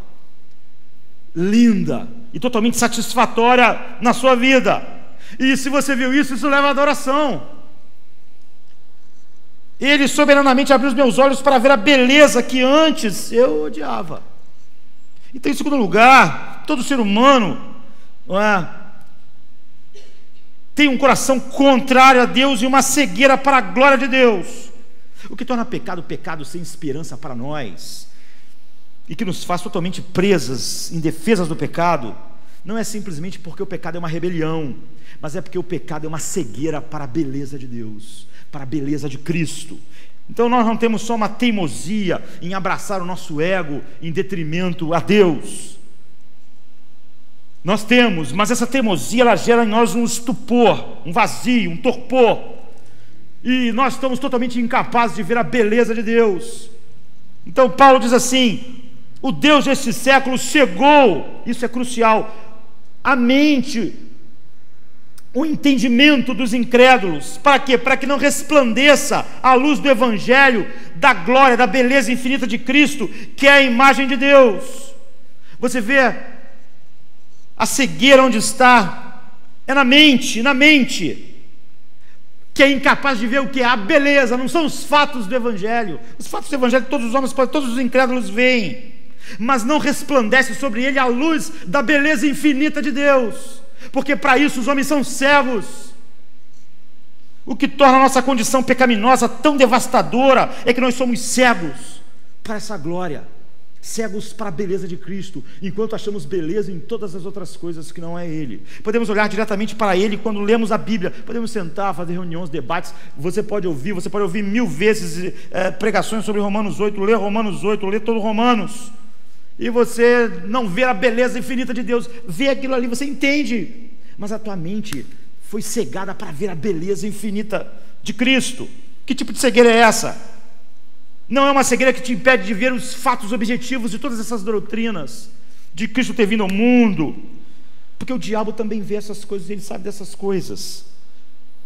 linda e totalmente satisfatória na sua vida. E se você viu isso, isso leva à adoração. Ele soberanamente abriu os meus olhos para ver a beleza que antes eu odiava. Então, em segundo lugar, todo ser humano tem um coração contrário a Deus e uma cegueira para a glória de Deus. O que torna pecado sem esperança para nós, e que nos faz totalmente presas, indefesas do pecado, não é simplesmente porque o pecado é uma rebelião, mas é porque o pecado é uma cegueira para a beleza de Deus, para a beleza de Cristo. Então nós não temos só uma teimosia em abraçar o nosso ego em detrimento a Deus. Nós temos, mas essa teimosia ela gera em nós um estupor, um vazio, um torpor, e nós estamos totalmente incapazes de ver a beleza de Deus. Então Paulo diz assim: o Deus deste século cegou, isso é crucial, a mente, o entendimento dos incrédulos. Para quê? Para que não resplandeça a luz do Evangelho, da glória, da beleza infinita de Cristo, que é a imagem de Deus. Você vê a cegueira onde está, é na mente, que é incapaz de ver o que é a beleza, não são os fatos do Evangelho. Os fatos do Evangelho todos os homens, todos os incrédulos veem, mas não resplandece sobre ele a luz da beleza infinita de Deus, porque para isso os homens são cegos. O que torna a nossa condição pecaminosa tão devastadora é que nós somos cegos para essa glória, cegos para a beleza de Cristo, enquanto achamos beleza em todas as outras coisas que não é Ele. Podemos olhar diretamente para Ele quando lemos a Bíblia, podemos sentar, fazer reuniões, debates, você pode ouvir 1000 vezes pregações sobre Romanos 8, ler Romanos 8, ler todo Romanos, e você não vê a beleza infinita de Deus, vê aquilo ali, você entende, mas a tua mente foi cegada para ver a beleza infinita de Cristo. Que tipo de cegueira é essa? Não é uma cegueira que te impede de ver os fatos objetivos de todas essas doutrinas, de Cristo ter vindo ao mundo, porque o diabo também vê essas coisas, ele sabe dessas coisas,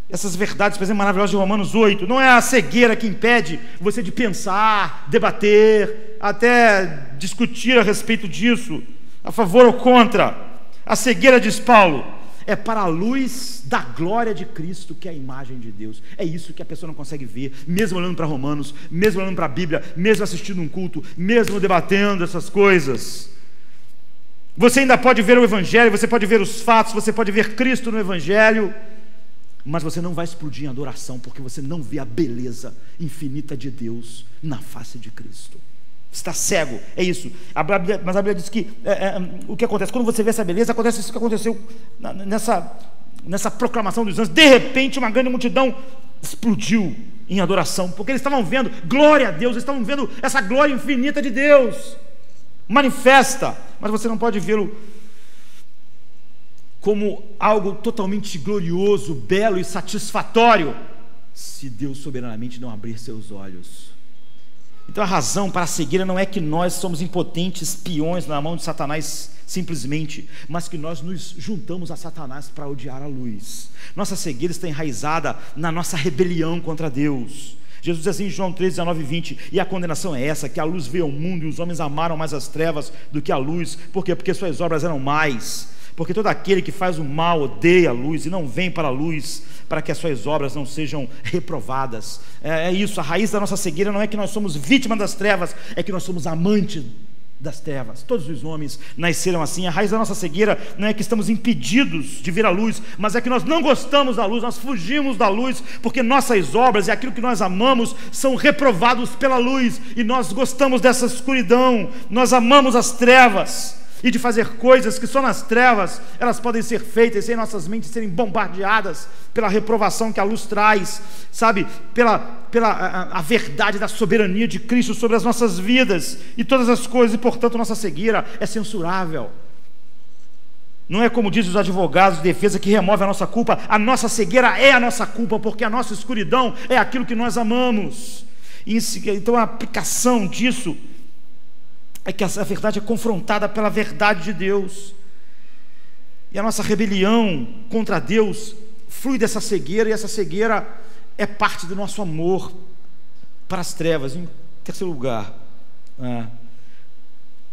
essas verdades, por exemplo, maravilhosas de Romanos 8. Não é a cegueira que impede você de pensar, debater, até discutir a respeito disso, a favor ou contra. A cegueira, diz Paulo, é para a luz da glória de Cristo, que é a imagem de Deus. É isso que a pessoa não consegue ver, mesmo olhando para Romanos, mesmo olhando para a Bíblia, mesmo assistindo um culto, mesmo debatendo essas coisas. Você ainda pode ver o Evangelho, você pode ver os fatos, você pode ver Cristo no Evangelho, mas você não vai explodir em adoração, porque você não vê a beleza infinita de Deus na face de Cristo. Está cego, é isso. Mas a Bíblia diz que o que acontece? Quando você vê essa beleza, acontece isso que aconteceu nessa proclamação dos anjos. De repente, uma grande multidão explodiu em adoração, porque eles estavam vendo glória a Deus, eles estavam vendo essa glória infinita de Deus manifesta, mas você não pode vê-lo como algo totalmente glorioso, belo e satisfatório, se Deus soberanamente não abrir seus olhos. Então a razão para a cegueira não é que nós somos impotentes peões na mão de Satanás simplesmente, mas que nós nos juntamos a Satanás para odiar a luz. Nossa cegueira está enraizada na nossa rebelião contra Deus. Jesus diz assim em João 13, 19 e 20: e a condenação é essa, que a luz veio ao mundo e os homens amaram mais as trevas do que a luz. Por quê? Porque suas obras eram mais. Porque todo aquele que faz o mal odeia a luz e não vem para a luz, para que as suas obras não sejam reprovadas. É isso, a raiz da nossa cegueira não é que nós somos vítimas das trevas, é que nós somos amantes das trevas. Todos os homens nasceram assim. A raiz da nossa cegueira não é que estamos impedidos de ver a luz, mas é que nós não gostamos da luz, nós fugimos da luz, porque nossas obras e aquilo que nós amamos são reprovados pela luz, e nós gostamos dessa escuridão, nós amamos as trevas, e de fazer coisas que só nas trevas elas podem ser feitas, sem nossas mentes serem bombardeadas pela reprovação que a luz traz, sabe, a verdade da soberania de Cristo sobre as nossas vidas e todas as coisas, e portanto nossa cegueira é censurável. Não é como dizem os advogados de defesa, que remove a nossa culpa. A nossa cegueira é a nossa culpa, porque a nossa escuridão é aquilo que nós amamos. Então a aplicação disso é que a verdade é confrontada pela verdade de Deus, e a nossa rebelião contra Deus flui dessa cegueira, e essa cegueira é parte do nosso amor para as trevas. Em terceiro lugar,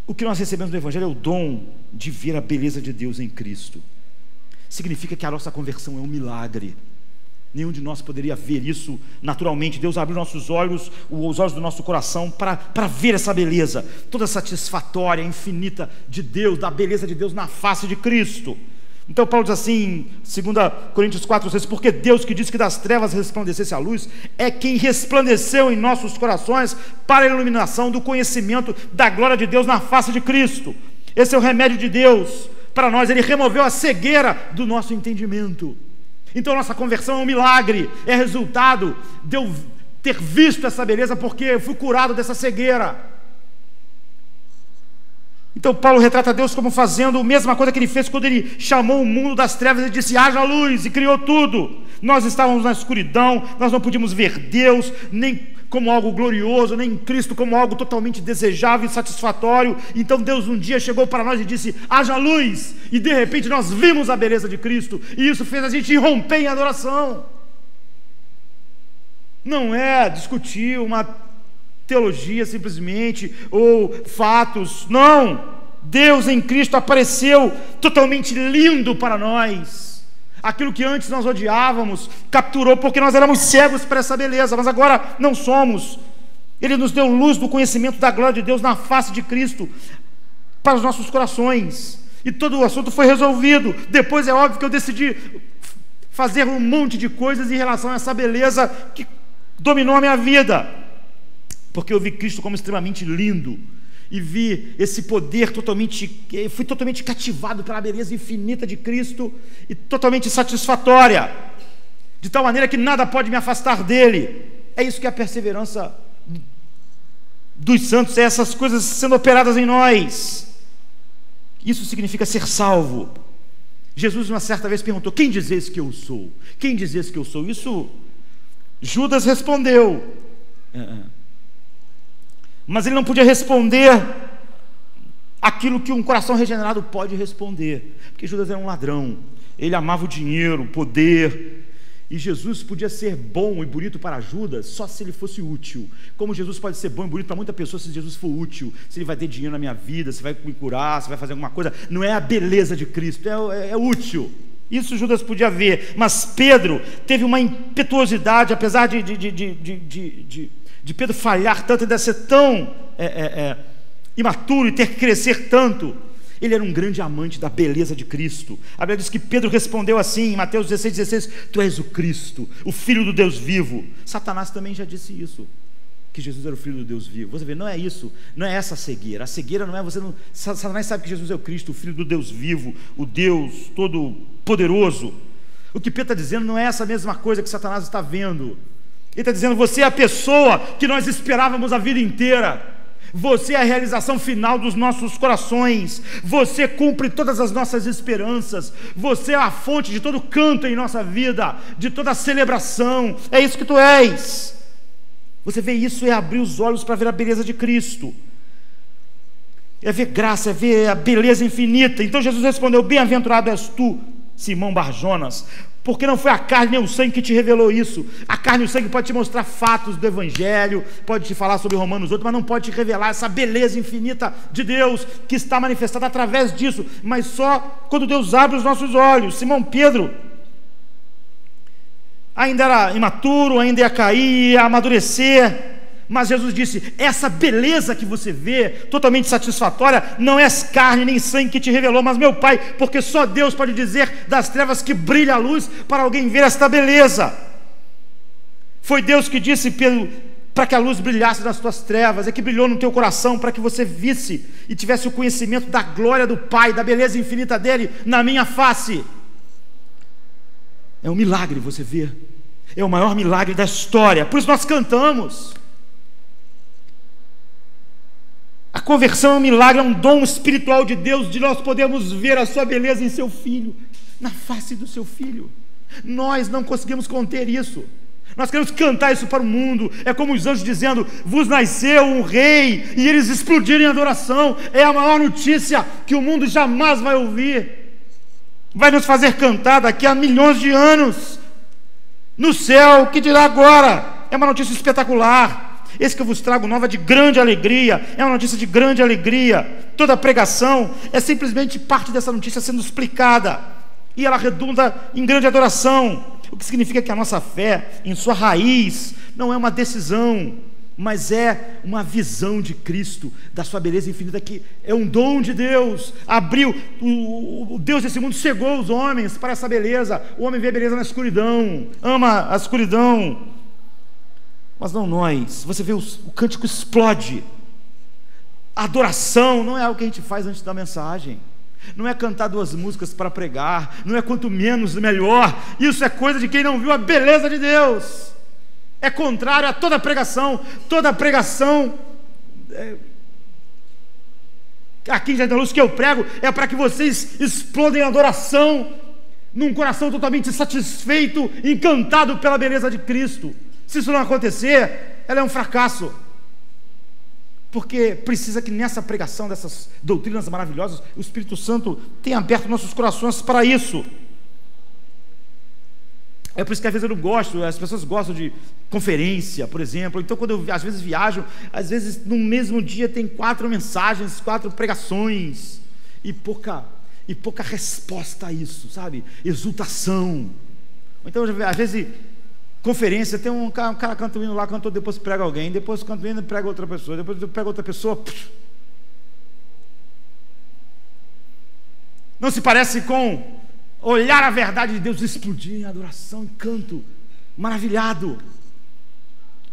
o que nós recebemos no Evangelho é o dom de ver a beleza de Deus em Cristo. Significa que a nossa conversão é um milagre. Nenhum de nós poderia ver isso naturalmente. Deus abriu nossos olhos, os olhos do nosso coração, para ver essa beleza toda satisfatória, infinita de Deus, da beleza de Deus na face de Cristo. Então Paulo diz assim, 2 Coríntios 4:6: porque Deus, que disse que das trevas resplandecesse a luz, é quem resplandeceu em nossos corações para a iluminação do conhecimento da glória de Deus na face de Cristo. Esse é o remédio de Deus para nós. Ele removeu a cegueira do nosso entendimento. Então nossa conversão é um milagre, é resultado de eu ter visto essa beleza, porque eu fui curado dessa cegueira. Então Paulo retrata Deus como fazendo a mesma coisa que ele fez quando ele chamou o mundo das trevas e disse: haja luz, e criou tudo. Nós estávamos na escuridão, nós não podíamos ver Deus nem como algo glorioso, nem Cristo como algo totalmente desejável e satisfatório. Então Deus um dia chegou para nós e disse: haja luz, e de repente nós vimos a beleza de Cristo, e isso fez a gente irromper em adoração. Não é discutir uma teologia simplesmente, ou fatos, não. Deus em Cristo apareceu totalmente lindo para nós. Aquilo que antes nós odiávamos, capturou, porque nós éramos cegos para essa beleza, mas agora não somos. Ele nos deu luz do conhecimento da glória de Deus na face de Cristo para os nossos corações, e todo o assunto foi resolvido. Depois é óbvio que eu decidi fazer um monte de coisas em relação a essa beleza que dominou a minha vida, porque eu vi Cristo como extremamente lindo, e vi esse poder fui totalmente cativado pela beleza infinita de Cristo, e totalmente satisfatória, de tal maneira que nada pode me afastar dele. É isso que é a perseverança dos santos, é essas coisas sendo operadas em nós. Isso significa ser salvo. Jesus uma certa vez perguntou: quem dizes que eu sou? Quem dizes que eu sou? Isso Judas respondeu, mas ele não podia responder aquilo que um coração regenerado pode responder, porque Judas era um ladrão, ele amava o dinheiro, o poder, e Jesus podia ser bom e bonito para Judas só se ele fosse útil, como Jesus pode ser bom e bonito para muita pessoa se Jesus for útil, se ele vai ter dinheiro na minha vida, se vai me curar, se vai fazer alguma coisa. Não é a beleza de Cristo, é útil. Isso Judas podia ver, mas Pedro teve uma impetuosidade, apesar de Pedro falhar tanto, ainda ser tão imaturo e ter que crescer tanto. Ele era um grande amante da beleza de Cristo. A Bíblia diz que Pedro respondeu assim em Mateus 16:16: tu és o Cristo, o Filho do Deus vivo. Satanás também já disse isso. que Jesus era o Filho do Deus vivo. Você vê, não é isso, não é essa a cegueira. A cegueira não é você não... Satanás sabe que Jesus é o Cristo, o Filho do Deus vivo, o Deus todo-poderoso. O que Pedro está dizendo não é essa mesma coisa que Satanás está vendo. Ele está dizendo, você é a pessoa que nós esperávamos a vida inteira. Você é a realização final dos nossos corações. Você cumpre todas as nossas esperanças. Você é a fonte de todo canto em nossa vida, de toda celebração. É isso que tu és. Você vê isso, é abrir os olhos para ver a beleza de Cristo, é ver graça, é ver a beleza infinita. Então Jesus respondeu, bem-aventurado és tu, Simão Barjonas, porque não foi a carne nem o sangue que te revelou isso. A carne e o sangue pode te mostrar fatos do Evangelho, pode te falar sobre Romanos 8, mas não pode te revelar essa beleza infinita de Deus, que está manifestada através disso, mas só quando Deus abre os nossos olhos. Simão Pedro ainda era imaturo, ainda ia cair, ia amadurecer, mas Jesus disse, essa beleza que você vê, totalmente satisfatória, não é carne nem sangue que te revelou, mas meu Pai, porque só Deus pode dizer das trevas que brilha a luz, para alguém ver esta beleza. Foi Deus que disse, Pedro, para que a luz brilhasse nas tuas trevas, é que brilhou no teu coração, para que você visse e tivesse o conhecimento da glória do Pai, da beleza infinita dele na minha face. É um milagre você ver, é o maior milagre da história, por isso nós cantamos. A conversão é um milagre, é um dom espiritual de Deus, de nós podermos ver a sua beleza em seu Filho, na face do seu Filho. Nós não conseguimos conter isso, nós queremos cantar isso para o mundo. É como os anjos dizendo, vos nasceu um rei, e eles explodirem em adoração. É a maior notícia que o mundo jamais vai ouvir, vai nos fazer cantar daqui a milhões de anos no céu, que dirá agora? É uma notícia espetacular. Esse que eu vos trago nova de grande alegria, é uma notícia de grande alegria. Toda a pregação é simplesmente parte dessa notícia sendo explicada, e ela redunda em grande adoração, o que significa que a nossa fé, em sua raiz, não é uma decisão, mas é uma visão de Cristo, da sua beleza infinita, que é um dom de Deus. Abriu, o Deus desse mundo cegou os homens para essa beleza. O homem vê a beleza na escuridão, ama a escuridão, mas não nós. Você vê o cântico explode. A adoração não é algo que a gente faz antes da mensagem, não é cantar 2 músicas para pregar, não é quanto menos melhor. Isso é coisa de quem não viu a beleza de Deus. É contrário a toda pregação. Toda pregação aqui em Jardim da Luz que eu prego é para que vocês explodem a adoração num coração totalmente satisfeito, encantado pela beleza de Cristo. Se isso não acontecer, ela é um fracasso, porque precisa que nessa pregação dessas doutrinas maravilhosas o Espírito Santo tenha aberto nossos corações para isso. É por isso que às vezes eu não gosto, as pessoas gostam de conferência, por exemplo. Então quando eu às vezes viajo, às vezes no mesmo dia tem 4 mensagens, 4 pregações, e pouca resposta a isso, sabe? Exultação. Então às vezes conferência, tem um cara canta o hino lá, cantou, depois prega alguém, depois canta o hino e prega outra pessoa, depois prega outra pessoa. Não se parece com olhar a verdade de Deus, explodir em adoração, em canto, maravilhado,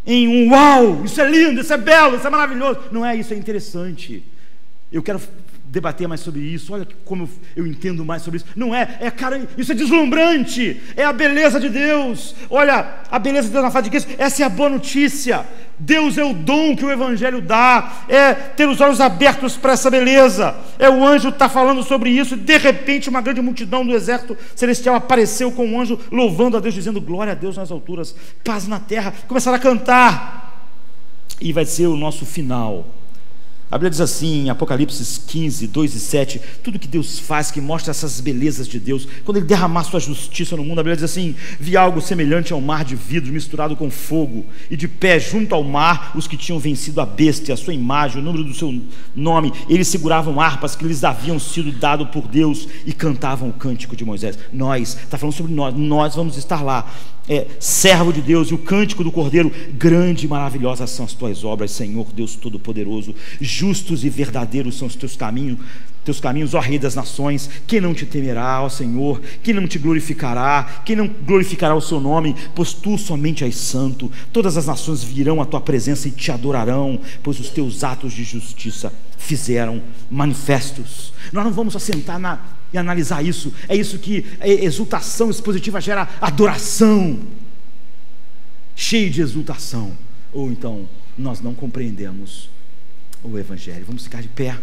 em um uau, isso é lindo, isso é belo, isso é maravilhoso. Não é isso, é interessante. Eu quero debater mais sobre isso, olha como eu entendo mais sobre isso. Não cara, isso é deslumbrante, é a beleza de Deus. Olha, a beleza de Deus na face de Cristo, essa é a boa notícia. Deus é o dom que o Evangelho dá, é ter os olhos abertos para essa beleza. O anjo está falando sobre isso, e de repente uma grande multidão do exército celestial apareceu com o anjo, louvando a Deus, dizendo glória a Deus nas alturas, paz na terra. Começaram a cantar, e vai ser o nosso final. A Bíblia diz assim, em Apocalipse 15, 2 e 7, tudo que Deus faz, que mostra essas belezas de Deus, quando Ele derramar sua justiça no mundo, a Bíblia diz assim, vi algo semelhante ao mar de vidro misturado com fogo, e de pé junto ao mar, os que tinham vencido a besta, a sua imagem, o número do seu nome, eles seguravam harpas que lhes haviam sido dado por Deus, e cantavam o cântico de Moisés. Está falando sobre nós vamos estar lá, servo de Deus, e o cântico do Cordeiro, grande e maravilhosas são as tuas obras, Senhor Deus Todo-Poderoso, justos e verdadeiros são os teus caminhos, teus caminhos, ó Rei das nações. Quem não te temerá, ó Senhor? Quem não te glorificará? Quem não glorificará o seu nome? Pois tu somente és santo. Todas as nações virão à tua presença e te adorarão, pois os teus atos de justiça fizeram manifestos. Nós não vamos assentar e analisar isso. É isso que exultação expositiva gera: adoração, cheio de exultação. Ou então nós não compreendemos o Evangelho. Vamos ficar de pé.